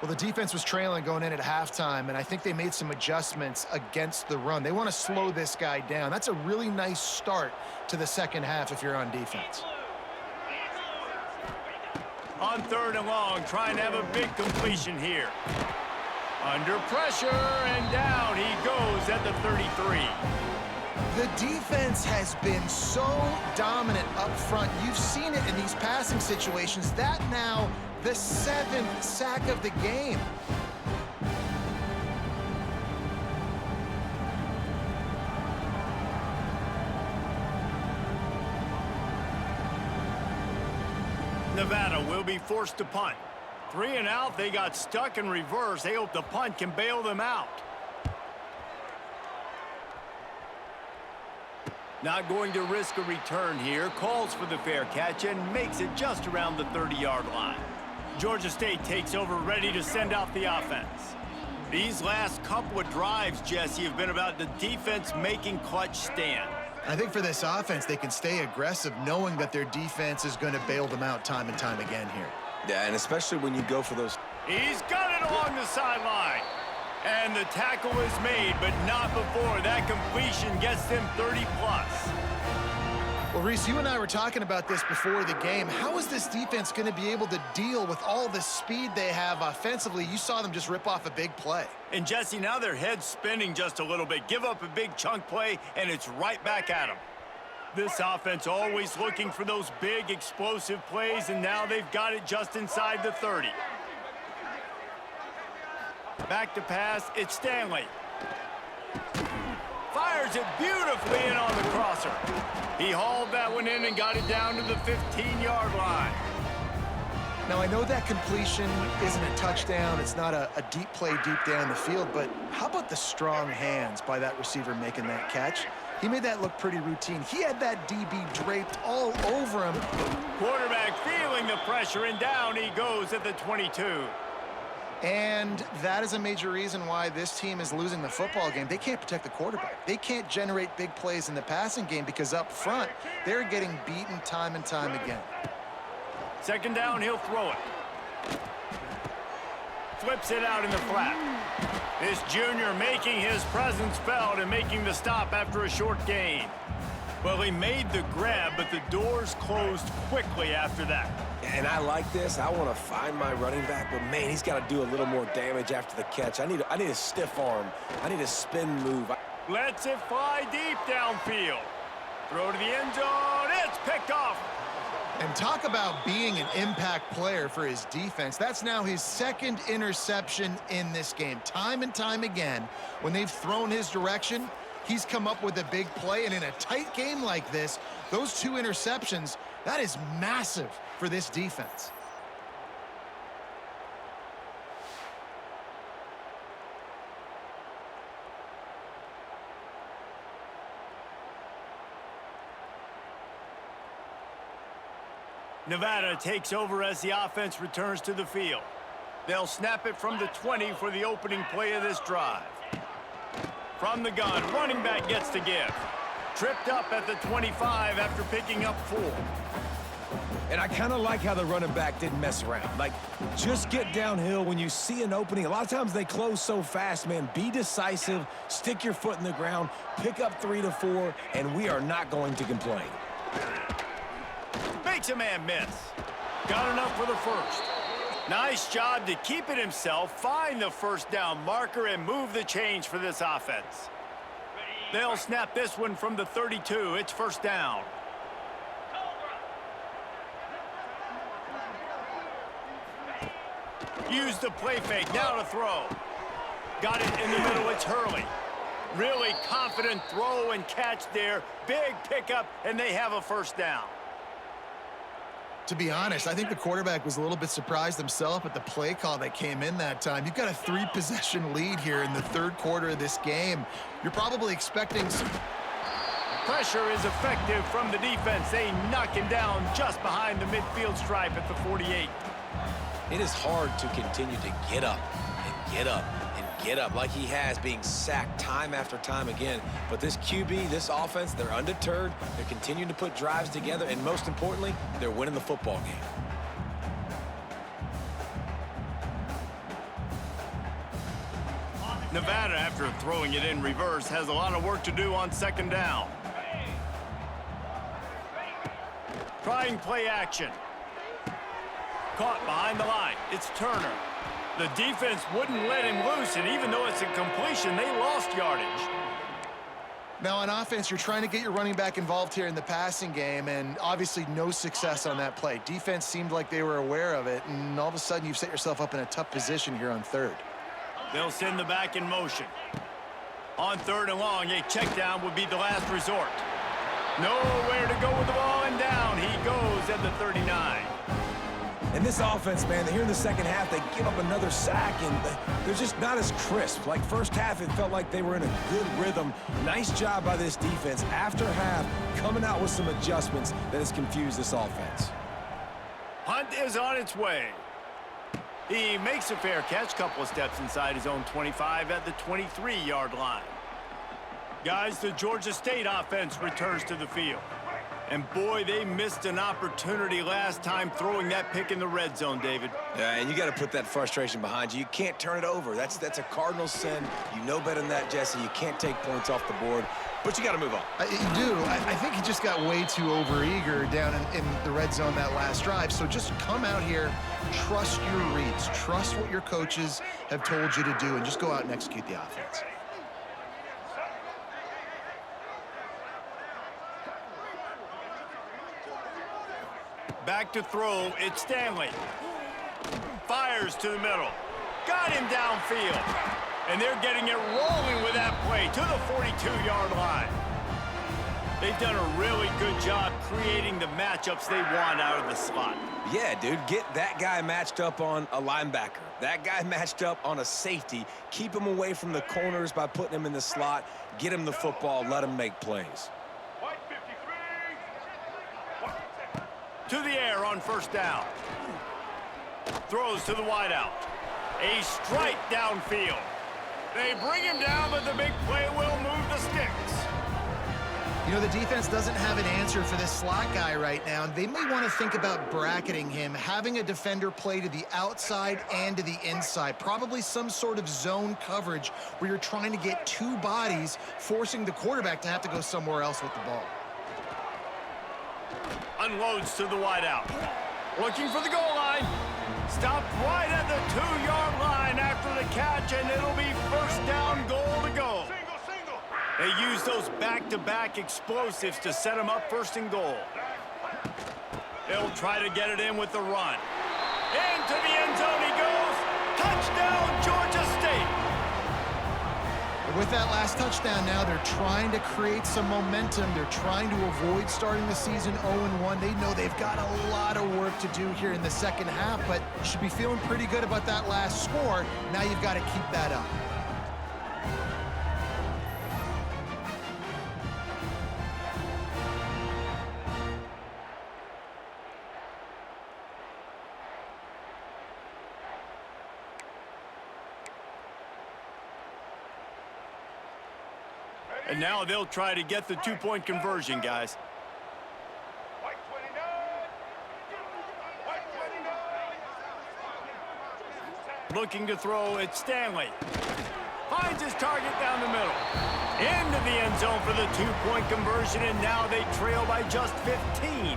Well, the defense was trailing going in at halftime, and I think they made some adjustments against the run. They want to slow this guy down. That's a really nice start to the second half if you're on defense. On third and long, trying to have a big completion here. Under pressure, and down he goes at the 33. The defense has been so dominant up front. You've seen it in these passing situations. That now the 7th sack of the game. Nevada will be forced to punt. 3 and out, they got stuck in reverse. They hope the punt can bail them out. Not going to risk a return here. Calls for the fair catch and makes it just around the 30-yard line. Georgia State takes over, ready to send out the offense. These last couple of drives, Jesse, have been about the defense making clutch stand. I think for this offense, they can stay aggressive knowing that their defense is going to bail them out time and time again here. Yeah, and especially when you go for those. He's got it along the sideline. And the tackle is made, but not before that completion gets them 30-plus. Well, Reese, you and I were talking about this before the game. How is this defense going to be able to deal with all the speed they have offensively? You saw them just rip off a big play. And, Jesse, now their head's spinning just a little bit. Give up a big chunk play, and it's right back at them. This offense always looking for those big, explosive plays, and now they've got it just inside the 30. Back to pass, it's Stanley. Fires it beautifully in on the crosser. He hauled that one in and got it down to the 15-yard line. Now, I know that completion isn't a touchdown. It's not a deep play deep down the field, but how about the strong hands by that receiver making that catch? He made that look pretty routine. He had that DB draped all over him. Quarterback feeling the pressure, and down he goes at the 22. And that is a major reason why this team is losing the football game. They can't protect the quarterback. They can't generate big plays in the passing game because up front, they're getting beaten time and time again. Second down, he'll throw it. flips it out in the flat. This junior making his presence felt and making the stop after a short gain. Well, he made the grab, but the doors closed quickly after that. And I like this. I want to find my running back, but man, he's got to do a little more damage after the catch. I need a stiff arm. I need a spin move. Lets it fly deep downfield. Throw to the end zone. It's picked off. And talk about being an impact player for his defense. That's now his second interception in this game. Time and time again, when they've thrown his direction, he's come up with a big play. And in a tight game like this, those 2 interceptions, that is massive for this defense. Nevada takes over as the offense returns to the field. They'll snap it from the 20 for the opening play of this drive. From the gun, running back gets to give. Tripped up at the 25 after picking up 4. And I kind of like how the running back didn't mess around. Like, just get downhill when you see an opening. A lot of times they close so fast, man. Be decisive, stick your foot in the ground, pick up 3 to 4, and we are not going to complain. Makes a man miss. Got enough for the first. Nice job to keep it himself, find the first down marker, and move the change for this offense. They'll snap this one from the 32. It's first down. Use the play fake, now to throw. Got it in the middle, it's Hurley. Really confident throw and catch there. Big pickup, and they have a first down. To be honest, I think the quarterback was a little bit surprised himself at the play call that came in that time. You've got a 3-possession lead here in the third quarter of this game. You're probably expecting some... Pressure is effective from the defense. They knock him down just behind the midfield stripe at the 48. It is hard to continue to get up and get up and get up like he has, being sacked time after time again. But this QB, this offense, they're undeterred. They're continuing to put drives together, and most importantly, they're winning the football game. Nevada, after throwing it in reverse, has a lot of work to do on second down. Trying play action. Caught behind the line. It's Turner. The defense wouldn't let him loose, and even though it's a completion, they lost yardage. Now, on offense, you're trying to get your running back involved here in the passing game, and obviously no success on that play. Defense seemed like they were aware of it, and all of a sudden you've set yourself up in a tough position here on third. They'll send the back in motion. On third and long, a check down would be the last resort. Nowhere to go with the ball, and down he goes at the 39. And this offense, man, here in the second half, they give up another sack, and they're just not as crisp. Like first half, it felt like they were in a good rhythm. Nice job by this defense. After half, coming out with some adjustments that has confused this offense. Hunt is on its way. He makes a fair catch, couple of steps inside his own 25 at the 23-yard line. Guys, the Georgia State offense returns to the field. And boy, they missed an opportunity last time throwing that pick in the red zone, David. Yeah, and you got to put that frustration behind you. You can't turn it over. That's a cardinal sin. You know better than that, Jesse. You can't take points off the board, but you got to move on. You do. I think he just got way too overeager down in the red zone that last drive. So just come out here, trust your reads, trust what your coaches have told you to do, and just go out and execute the offense. Back to throw, it's Stanley. Fires to the middle. Got him downfield. And they're getting it rolling with that play to the 42-yard line. They've done a really good job creating the matchups they want out of the slot. Yeah, dude, get that guy matched up on a linebacker. That guy matched up on a safety. Keep him away from the corners by putting him in the slot. Get him the football, let him make plays. To the air on first down. Throws to the wideout. A strike downfield. They bring him down, but the big play will move the sticks. You know, the defense doesn't have an answer for this slot guy right now, and they may want to think about bracketing him, having a defender play to the outside and to the inside, probably some sort of zone coverage where you're trying to get two bodies, forcing the quarterback to have to go somewhere else with the ball. Unloads to the wideout. Looking for the goal line. Stopped right at the 2-yard line after the catch, and it'll be first down, goal to go. They use those back-to-back explosives to set them up first and goal. They'll try to get it in with the run. Into the end zone he goes. Touchdown, Georgia State. With that last touchdown now, they're trying to create some momentum. They're trying to avoid starting the season 0-1. They know they've got a lot of work to do here in the second half, but should be feeling pretty good about that last score. Now you've got to keep that up. And now they'll try to get the two-point conversion, guys. White 29. White 29. Looking to throw at Stanley. Finds his target down the middle. Into the end zone for the two-point conversion, and now they trail by just 15.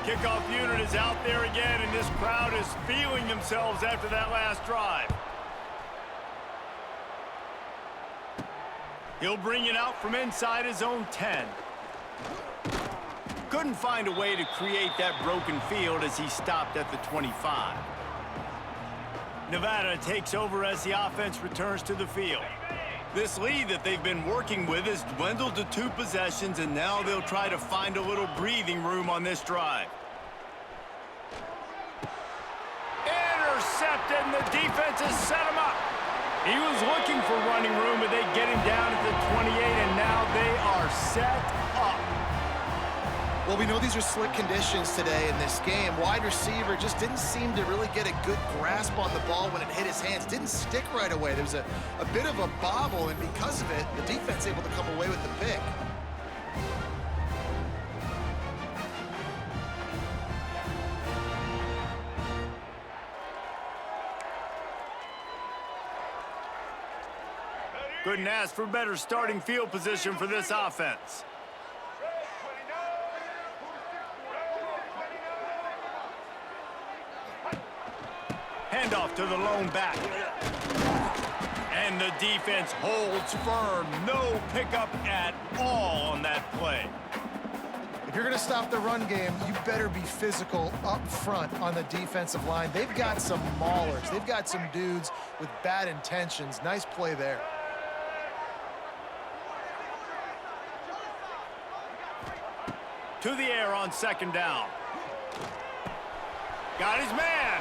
Kickoff unit is out there again, and this crowd is feeling themselves after that last drive. He'll bring it out from inside his own 10. Couldn't find a way to create that broken field as he stopped at the 25. Nevada takes over as the offense returns to the field. This lead that they've been working with has dwindled to 2 possessions, and now they'll try to find a little breathing room on this drive. Intercepted, and the defense has set him up. He was looking for running room, but they get him down at the 28, and now they are set up. Well, we know these are slick conditions today in this game. Wide receiver just didn't seem to really get a good grasp on the ball when it hit his hands. Didn't stick right away. There was a bit of a bobble, and because of it, the defense able to come away with the pick. Couldn't ask for better starting field position for this offense. Handoff to the lone back. And the defense holds firm. No pickup at all on that play. If you're going to stop the run game, you better be physical up front on the defensive line. They've got some maulers. They've got some dudes with bad intentions. Nice play there. To the air on second down. Got his man.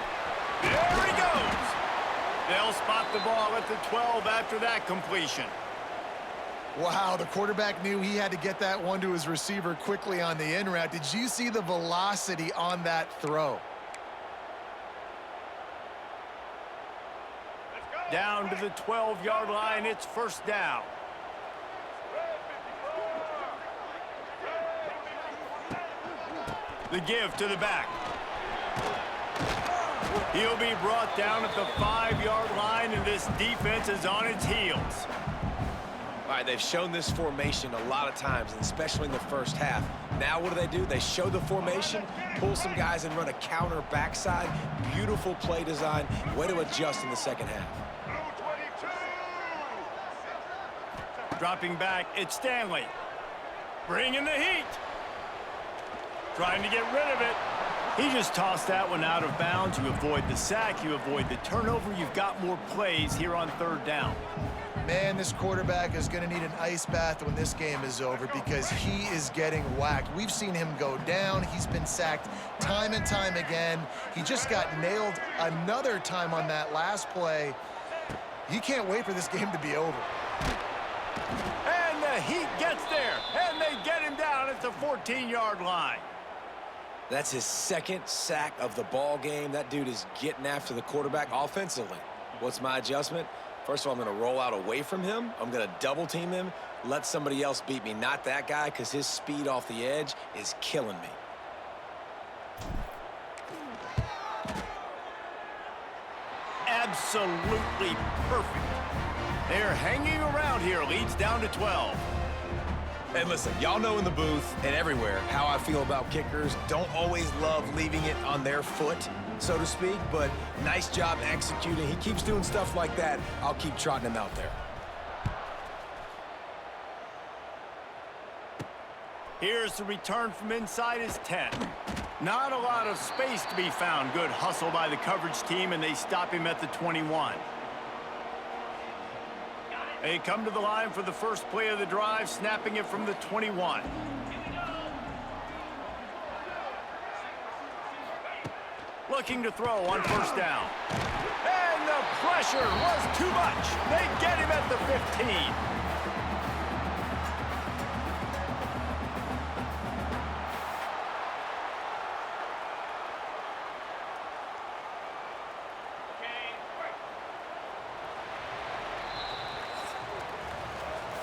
There he goes. They'll spot the ball at the 12 after that completion. Wow, the quarterback knew he had to get that one to his receiver quickly on the in route. Did you see the velocity on that throw? Down to the 12-yard line, it's first down. The give to the back. He'll be brought down at the 5-yard line, and this defense is on its heels. All right, they've shown this formation a lot of times, and especially in the first half. Now what do? They show the formation, pull some guys and run a counter backside. Beautiful play design. Way to adjust in the second half. Dropping back, it's Stanley. Bringing the heat. Trying to get rid of it. He just tossed that one out of bounds. You avoid the sack, you avoid the turnover. You've got more plays here on third down. Man, this quarterback is going to need an ice bath when this game is over because he is getting whacked. We've seen him go down. He's been sacked time and time again. He just got nailed another time on that last play. He can't wait for this game to be over. And the heat gets there, and they get him down at the 14-yard line. That's his second sack of the ball game. That dude is getting after the quarterback offensively. What's my adjustment? First of all, I'm going to roll out away from him. I'm going to double team him, let somebody else beat me. Not that guy, because his speed off the edge is killing me. Absolutely perfect. They're hanging around here. Leads down to 12. And listen, y'all know in the booth and everywhere how I feel about kickers. Don't always love leaving it on their foot, so to speak, but nice job executing. He keeps doing stuff like that. I'll keep trotting him out there. Here's the return from inside his 10. Not a lot of space to be found. Good hustle by the coverage team, and they stop him at the 21. They come to the line for the first play of the drive, snapping it from the 21. Looking to throw on first down. And the pressure was too much. They get him at the 15.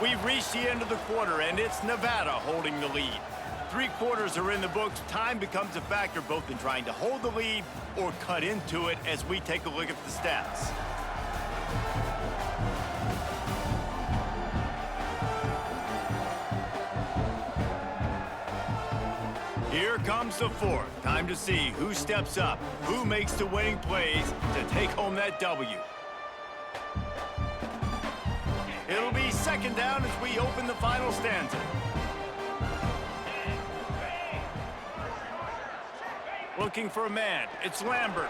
We've reached the end of the quarter, and it's Nevada holding the lead. 3 quarters are in the books. Time becomes a factor both in trying to hold the lead or cut into it as we take a look at the stats. Here comes the fourth. Time to see who steps up, who makes the winning plays to take home that W. It'll be second down as we open the final stanza. Looking for a man. It's Lambert.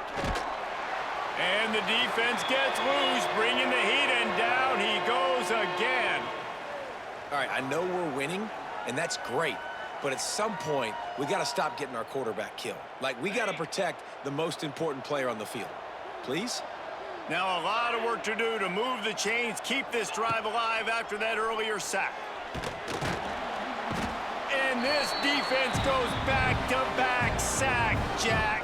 And the defense gets loose, bringing the heat, and down he goes again. All right, I know we're winning, and that's great. But at some point, we got to stop getting our quarterback killed. Like, we got to protect the most important player on the field. Please? Now a lot of work to do to move the chains, keep this drive alive after that earlier sack. And this defense goes back-to-back sack, Jack.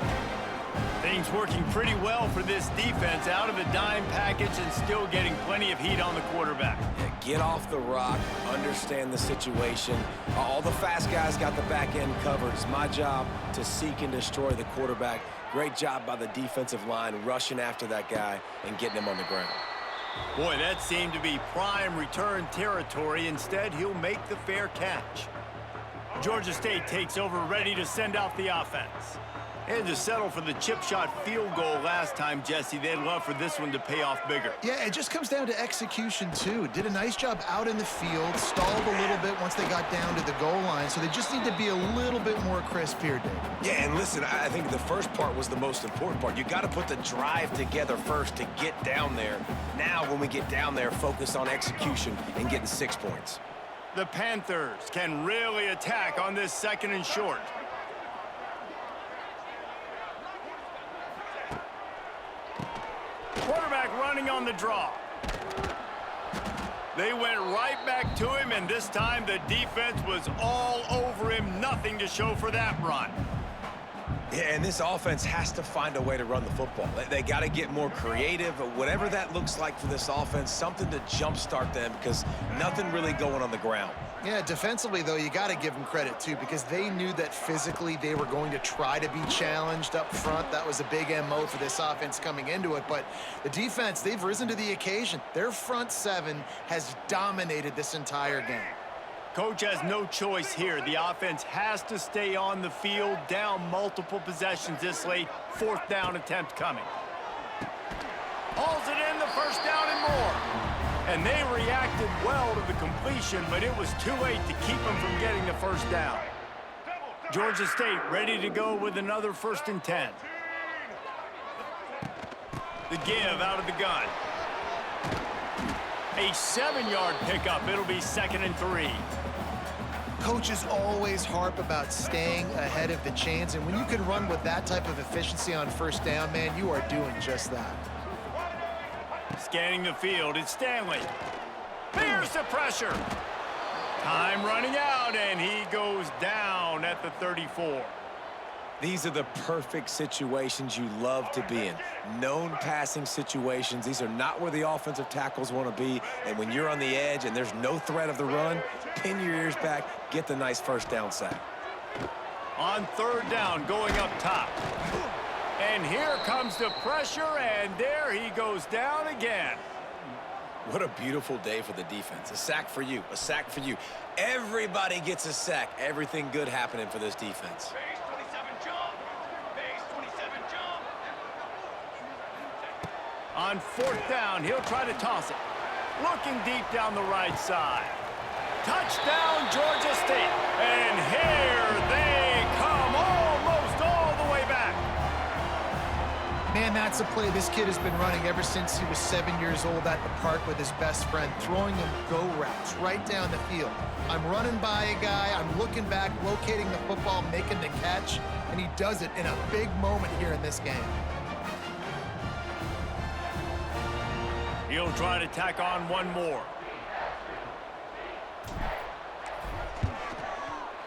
Things working pretty well for this defense, out of the dime package and still getting plenty of heat on the quarterback. Yeah, get off the rock, understand the situation. All the fast guys got the back end covered. It's my job to seek and destroy the quarterback. Great job by the defensive line rushing after that guy and getting him on the ground. Boy, that seemed to be prime return territory. Instead, he'll make the fair catch. Georgia State takes over, ready to send out the offense. And to settle for the chip shot field goal last time, Jesse, they'd love for this one to pay off bigger. Yeah, it just comes down to execution, too. Did a nice job out in the field, stalled a little bit once they got down to the goal line, so they just need to be a little bit more crisp here, Dave. Yeah, and listen, I think the first part was the most important part. You got to put the drive together first to get down there. Now, when we get down there, focus on execution and getting 6 points. The Panthers can really attack on this second and short. Quarterback running on the draw. They went right back to him, and this time the defense was all over him. Nothing to show for that run. Yeah, and this offense has to find a way to run the football. They got to get more creative, whatever that looks like for this offense, something to jumpstart them because nothing really going on the ground. Yeah, defensively, though, you got to give them credit, too, because they knew that physically they were going to try to be challenged up front. That was a big MO for this offense coming into it. But the defense, they've risen to the occasion. Their front seven has dominated this entire game. Coach has no choice here. The offense has to stay on the field, down multiple possessions this late. Fourth down attempt coming. Hauls it in, the first down and more. And they reacted well to the completion, but it was too late to keep them from getting the first down. Georgia State ready to go with another 1st and 10. The give out of the gun. A 7-yard pickup. It'll be 2nd and 3. Coaches always harp about staying ahead of the chains, and when you can run with that type of efficiency on first down, man, you are doing just that. Scanning the field, it's Stanley. Here's the pressure. Time running out, and he goes down at the 34. These are the perfect situations you love to be in. Known passing situations. These are not where the offensive tackles want to be. And when you're on the edge and there's no threat of the run, pin your ears back, get the nice first down sack. On third down, going up top. And here comes the pressure, and there he goes down again. What a beautiful day for the defense. A sack for you, a sack for you. Everybody gets a sack. Everything good happening for this defense. Base 27 jump. Base 27 jump. On fourth down, he'll try to toss it. Looking deep down the right side. Touchdown, Georgia State. And here they come, almost all the way back. Man, that's a play this kid has been running ever since he was 7 years old at the park with his best friend, throwing him go routes right down the field. I'm running by a guy, I'm looking back, locating the football, making the catch, and he does it in a big moment here in this game. He'll try to tack on one more.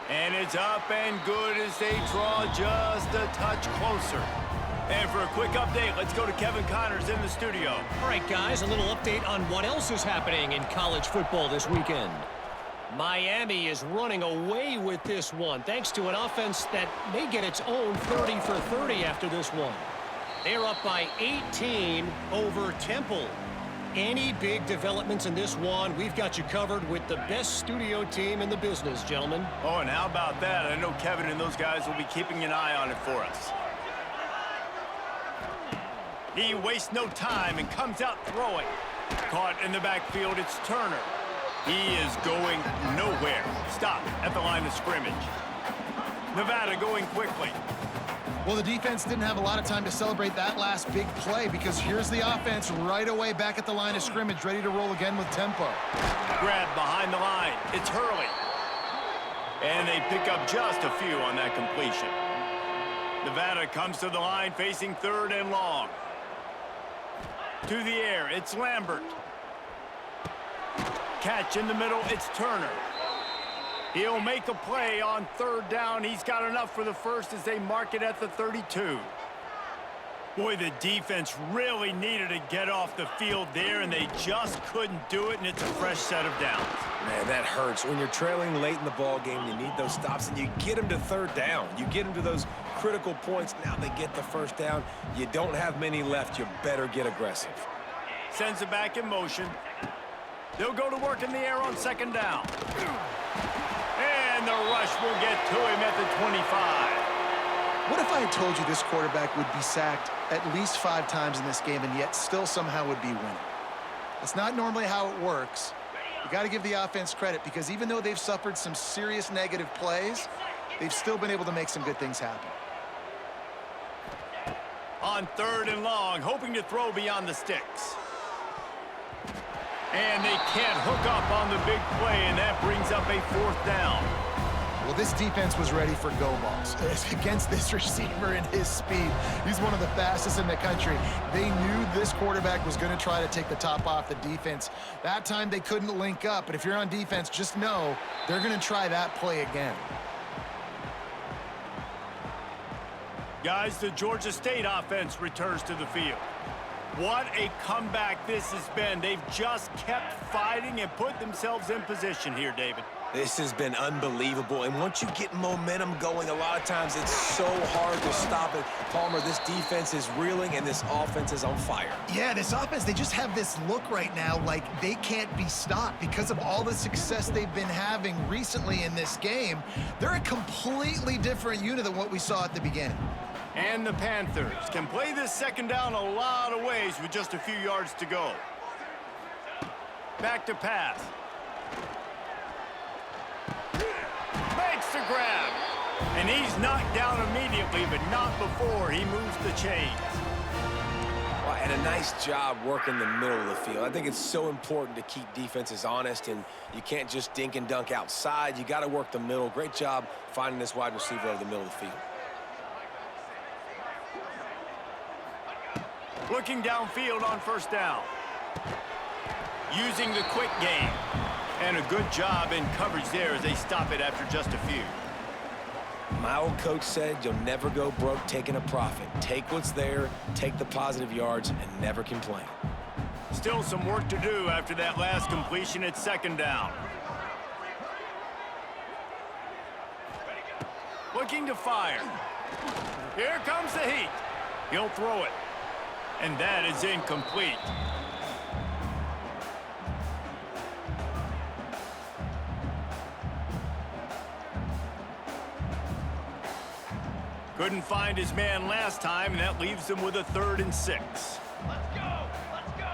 And it's up and good as they draw just a touch closer. And for a quick update, let's go to Kevin Connors in the studio. All right, guys, a little update on what else is happening in college football this weekend. Miami is running away with this one, thanks to an offense that may get its own 30 for 30 after this one. They're up by 18 over Temple. Any big developments in this one, we've got you covered with the best studio team in the business, gentlemen. Oh, and how about that? I know Kevin and those guys will be keeping an eye on it for us. He wastes no time and comes out throwing. Caught in the backfield, it's Turner. He is going nowhere. Stop at the line of scrimmage. Nevada going quickly. Well, the defense didn't have a lot of time to celebrate that last big play because here's the offense right away back at the line of scrimmage, ready to roll again with tempo. Grab behind the line. It's Hurley. And they pick up just a few on that completion. Nevada comes to the line facing third and long. To the air, it's Lambert. Catch in the middle, it's Turner. He'll make a play on third down. He's got enough for the first as they mark it at the 32. Boy, the defense really needed to get off the field there, and they just couldn't do it, and it's a fresh set of downs. Man, that hurts. When you're trailing late in the ball game, you need those stops, and you get them to third down. You get them to those critical points. Now they get the first down. You don't have many left. You better get aggressive. Sends it back in motion. They'll go to work in the air on second down. And the rush will get to him at the 25. What if I had told you this quarterback would be sacked at least 5 times in this game and yet still somehow would be winning? That's not normally how it works. You got to give the offense credit because even though they've suffered some serious negative plays, they've still been able to make some good things happen. On third and long, hoping to throw beyond the sticks. And they can't hook up on the big play, and that brings up a fourth down. Well, this defense was ready for go balls against this receiver and his speed. He's one of the fastest in the country. They knew this quarterback was going to try to take the top off the defense. That time they couldn't link up, but if you're on defense, just know they're going to try that play again. Guys, the Georgia State offense returns to the field. What a comeback this has been. They've just kept fighting and put themselves in position here, David. This has been unbelievable, and once you get momentum going, a lot of times it's so hard to stop it. Palmer, this defense is reeling, and this offense is on fire. Yeah, this offense, they just have this look right now like they can't be stopped because of all the success they've been having recently in this game. They're a completely different unit than what we saw at the beginning. And the Panthers can play this second down a lot of ways with just a few yards to go. Back to pass. Makes the grab. And he's knocked down immediately, but not before he moves the chains. Well, and a nice job working the middle of the field. I think it's so important to keep defenses honest, and you can't just dink and dunk outside. You got to work the middle. Great job finding this wide receiver over the middle of the field. Looking downfield on first down. Using the quick game. And a good job in coverage there as they stop it after just a few. My old coach said you'll never go broke taking a profit. Take what's there, take the positive yards, and never complain. Still some work to do after that last completion at second down. Looking to fire. Here comes the heat. He'll throw it. And that is incomplete. Couldn't find his man last time, and that leaves him with a 3rd and 6. Let's go! Let's go!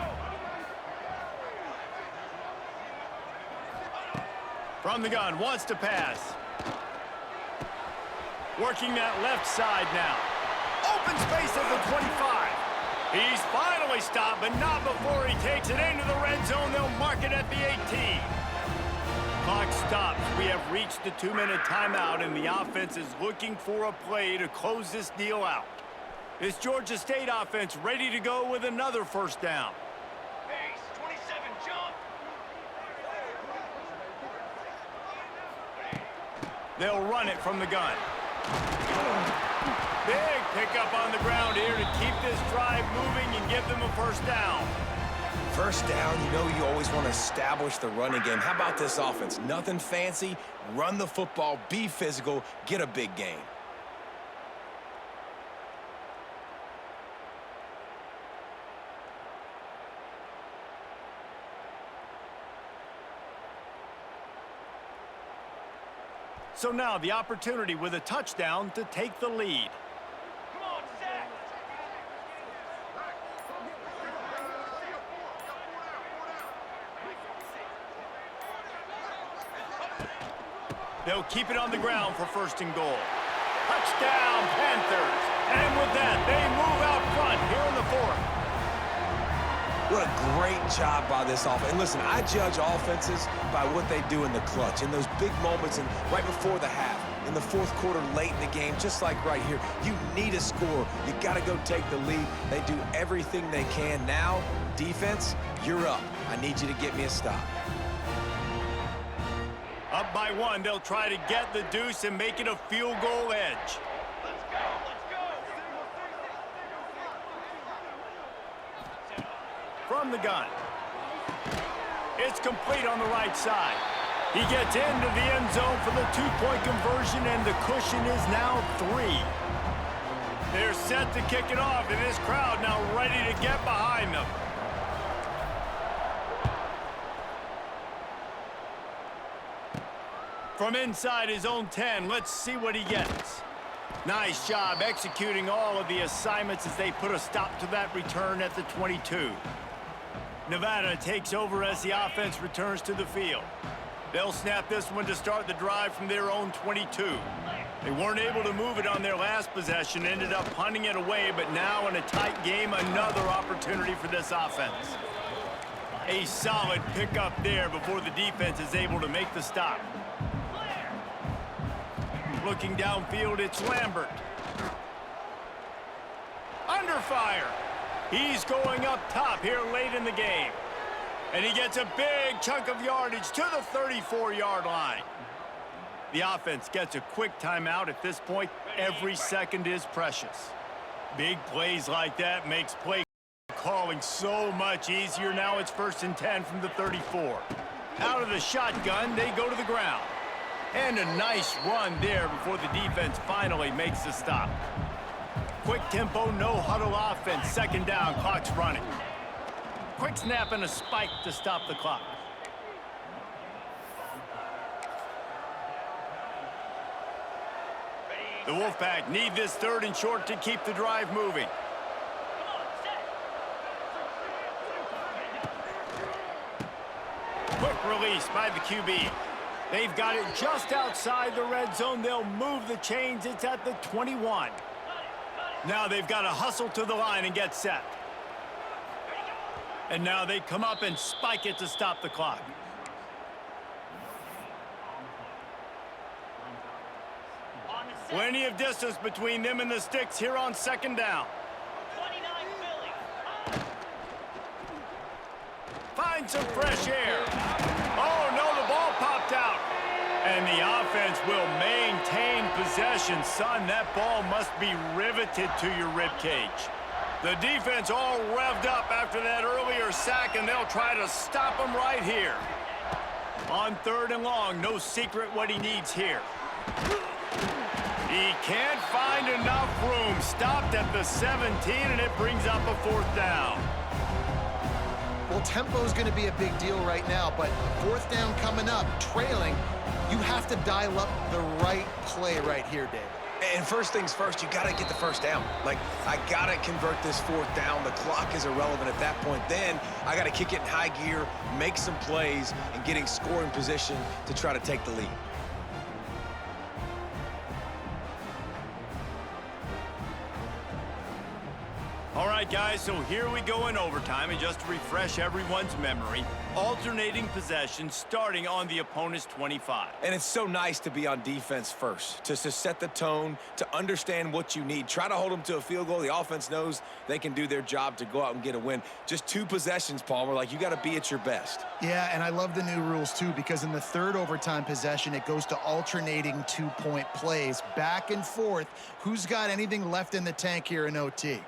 From the gun, wants to pass. Working that left side now. Open space at the 25. He's finally stopped, but not before he takes it into the red zone. They'll mark it at the 18. Clock stops. We have reached the 2-minute timeout, and the offense is looking for a play to close this deal out. This Georgia State offense ready to go with another first down. Base 27, jump! They'll run it from the gun. Big pickup on the ground here to keep this drive moving and give them a first down. First down, you know you always want to establish the running game. How about this offense? Nothing fancy. Run the football, be physical, get a big gain. So now the opportunity with a touchdown to take the lead. Come on, Zach! They'll keep it on the ground for 1st and goal. Touchdown, Panthers! And with that, they move out front here in the 4th. What a great job by this offense. And listen, I judge offenses by what they do in the clutch, in those big moments and right before the half, in the 4th quarter, late in the game, just like right here. You need a score. You got to go take the lead. They do everything they can. Now, defense, you're up. I need you to get me a stop. Up by 1, they'll try to get the deuce and make it a field goal edge. Let's go! Let's go! From the gun. It's complete on the right side. He gets into the end zone for the 2-point conversion, and the cushion is now 3. They're set to kick it off, and this crowd now ready to get behind them. From inside his own 10, let's see what he gets. Nice job executing all of the assignments as they put a stop to that return at the 22. Nevada takes over as the offense returns to the field. They'll snap this one to start the drive from their own 22. They weren't able to move it on their last possession, ended up punting it away, but now in a tight game, another opportunity for this offense. A solid pickup there before the defense is able to make the stop. Looking downfield, it's Lambert. Under fire. He's going up top here late in the game. And he gets a big chunk of yardage to the 34-yard line. The offense gets a quick timeout at this point. Every second is precious. Big plays like that makes play calling so much easier. Now it's 1st and 10 from the 34. Out of the shotgun, they go to the ground. And a nice run there before the defense finally makes the stop. Quick tempo, no huddle offense. 2nd down, clock's running. Quick snap and a spike to stop the clock. The Wolfpack need this 3rd and short to keep the drive moving. Quick release by the QB. They've got it just outside the red zone. They'll move the chains. It's at the 21. Now they've got to hustle to the line and get set. And now they come up and spike it to stop the clock. Plenty of distance between them and the sticks here on 2nd down. 29 Philly. Find some fresh air. Oh, no, the ball popped out. And the offense will maintain possession. possession, son. That ball must be riveted to your ribcage. The defense all revved up after that earlier sack, and they'll try to stop him right here. On 3rd and long, no secret what he needs here. He can't find enough room. Stopped at the 17, and it brings up a 4th down. Well, tempo is going to be a big deal right now, but 4th down coming up, trailing, you have to dial up the right play right here, Dave. And first things first, you got to get the 1st down. Like, I got to convert this 4th down. The clock is irrelevant at that point. Then I got to kick it in high gear, make some plays, and get in scoring position to try to take the lead. All right, guys, so here we go in overtime, and just to refresh everyone's memory, alternating possession starting on the opponent's 25. And it's so nice to be on defense first, to set the tone, to understand what you need. Try to hold them to a field goal. The offense knows they can do their job to go out and get a win. Just 2 possessions, Palmer. Like, you got to be at your best. Yeah, and I love the new rules, too, because in the 3rd overtime possession, it goes to alternating 2-point plays, back and forth. Who's got anything left in the tank here in OT?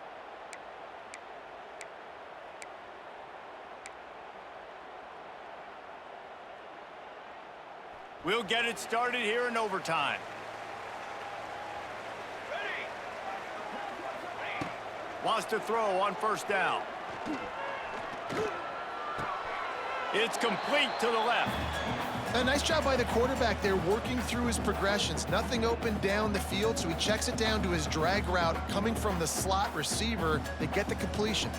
We'll get it started here in overtime. Wants to throw on 1st down. It's complete to the left. A nice job by the quarterback there, working through his progressions. Nothing open down the field, so he checks it down to his drag route coming from the slot receiver. They get the completion.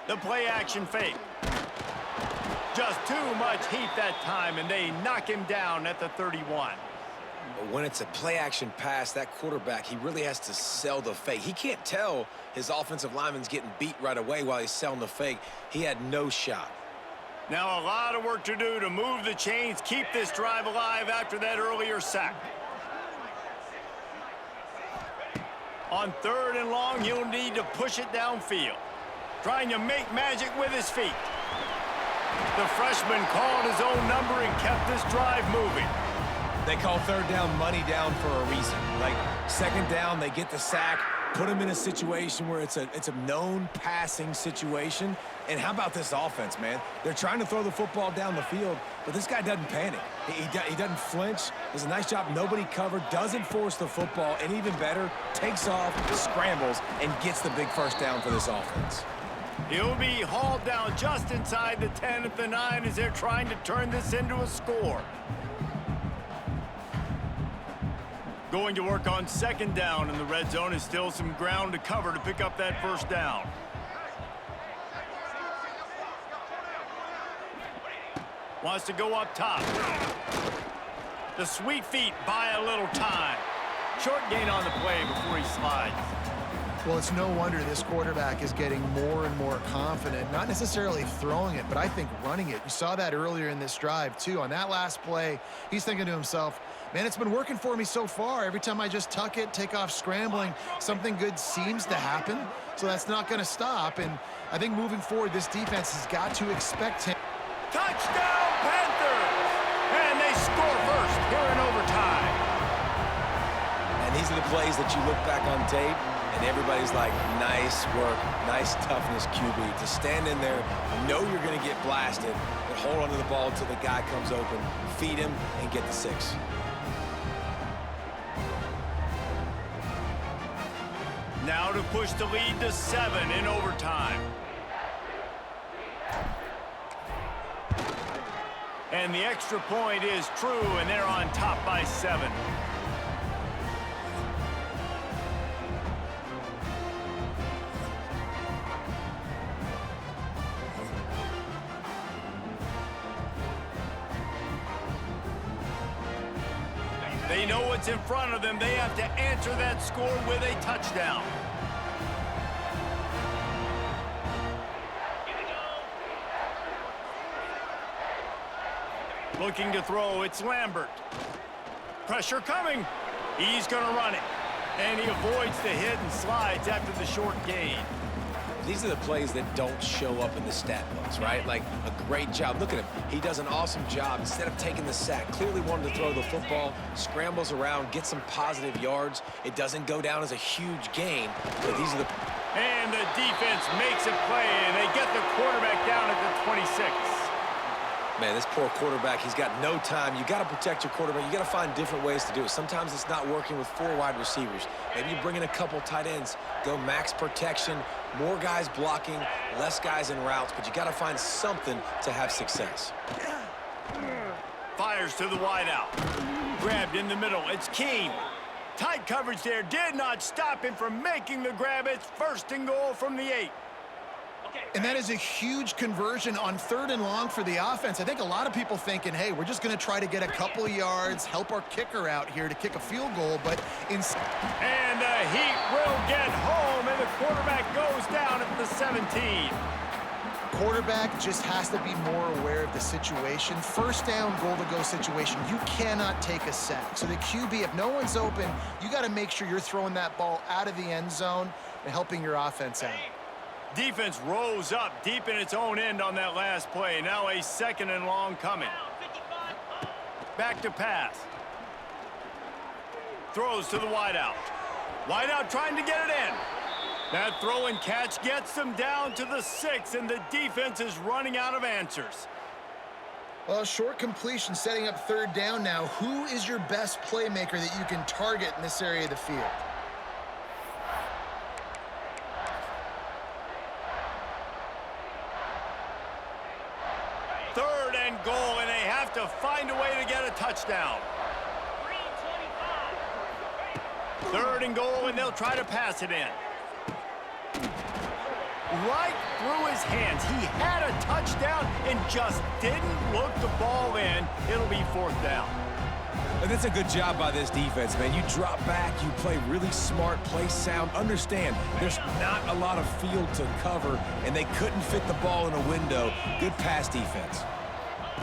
The play-action fake. Just too much heat that time, and they knock him down at the 31. But when it's a play-action pass, that quarterback, he really has to sell the fake. He can't tell his offensive lineman's getting beat right away while he's selling the fake. He had no shot. Now a lot of work to do to move the chains, keep this drive alive after that earlier sack. On 3rd and long, he'll need to push it downfield. Trying to make magic with his feet. The freshman called his own number and kept this drive moving. They call 3rd down money down for a reason. Like, 2nd down, they get the sack, put him in a situation where it's a known passing situation. And how about this offense, man? They're trying to throw the football down the field, but this guy doesn't panic. He doesn't flinch. Does a nice job. Nobody covered, doesn't force the football, and even better, takes off, scrambles, and gets the big 1st down for this offense. He'll be hauled down just inside the 10 at the 9 as they're trying to turn this into a score. Going to work on 2nd down, and the red zone is still some ground to cover to pick up that 1st down. Wants to go up top. The sweet feet buy a little time. Short gain on the play before he slides. Well, it's no wonder this quarterback is getting more and more confident, not necessarily throwing it, but I think running it. You saw that earlier in this drive, too. On that last play, he's thinking to himself, man, it's been working for me so far. Every time I just tuck it, take off scrambling, something good seems to happen. So that's not going to stop. And I think moving forward, this defense has got to expect him. Touchdown, Panthers! And they score first here in overtime. And these are the plays that you look back on tape, and everybody's like, nice work, nice toughness, QB. To stand in there, know you're going to get blasted, but hold onto the ball until the guy comes open, feed him, and get the 6. Now to push the lead to 7 in overtime. And the extra point is true, and they're on top by 7. They know what's in front of them. They have to answer that score with a touchdown. Looking to throw, it's Lambert. Pressure coming. He's going to run it. And he avoids the hit and slides after the short gain. These are the plays that don't show up in the stat books, right? Like a great job. Look at him. He does an awesome job. Instead of taking the sack, clearly wanted to throw the football, scrambles around, gets some positive yards. It doesn't go down as a huge gain, but these are the... And the defense makes a play, and they get the quarterback down at the 26. Man, this poor quarterback, he's got no time. You got to protect your quarterback. You got to find different ways to do it. Sometimes it's not working with 4 wide receivers. Maybe you bring in a couple tight ends, go max protection, more guys blocking, less guys in routes, but you got to find something to have success. Fires to the wideout. Grabbed in the middle. It's Keene. Tight coverage there did not stop him from making the grab. It's 1st and goal from the 8. And that is a huge conversion on 3rd and long for the offense. I think a lot of people thinking, hey, we're just going to try to get a couple of yards, help our kicker out here to kick a field goal, but instead... And the Heat will get home, and the quarterback goes down at the 17. Quarterback just has to be more aware of the situation. 1st down, goal-to-go situation. You cannot take a sack. So the QB, if no one's open, you got to make sure you're throwing that ball out of the end zone and helping your offense out. Defense rose up deep in its own end on that last play. Now a 2nd and long coming. Back to pass. Throws to the wideout. Wideout trying to get it in. That throw and catch gets them down to the 6, and the defense is running out of answers. Well, short completion setting up 3rd down now. Who is your best playmaker that you can target in this area of the field? 3rd and goal, and they have to find a way to get a touchdown. 3rd and goal, and they'll try to pass it in. Right through his hands. He had a touchdown and just didn't look the ball in. It'll be 4th down. And that's a good job by this defense, man. You drop back, you play really smart, play sound. Understand, there's not a lot of field to cover, and they couldn't fit the ball in a window. Good pass defense.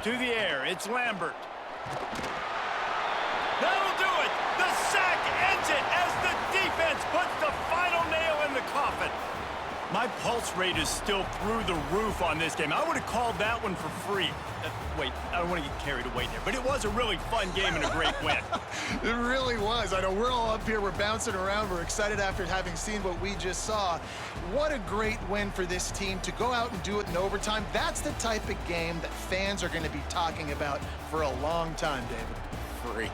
To the air, it's Lambert. That'll do it. The sack ends it as the defense puts the final nail in the coffin. My pulse rate is still through the roof on this game. I would have called that one for free. Wait, I don't want to get carried away there, but it was a really fun game and a great win. It really was. I know we're all up here, we're bouncing around, we're excited after having seen what we just saw. What a great win for this team to go out and do it in overtime. That's the type of game that fans are going to be talking about for a long time, David. Free.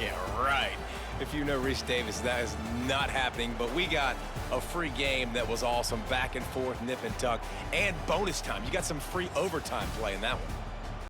Yeah, right. If you know Reese Davis, that is not happening, but we got a free game that was awesome, back and forth, nip and tuck, and bonus time. You got some free overtime play in that one.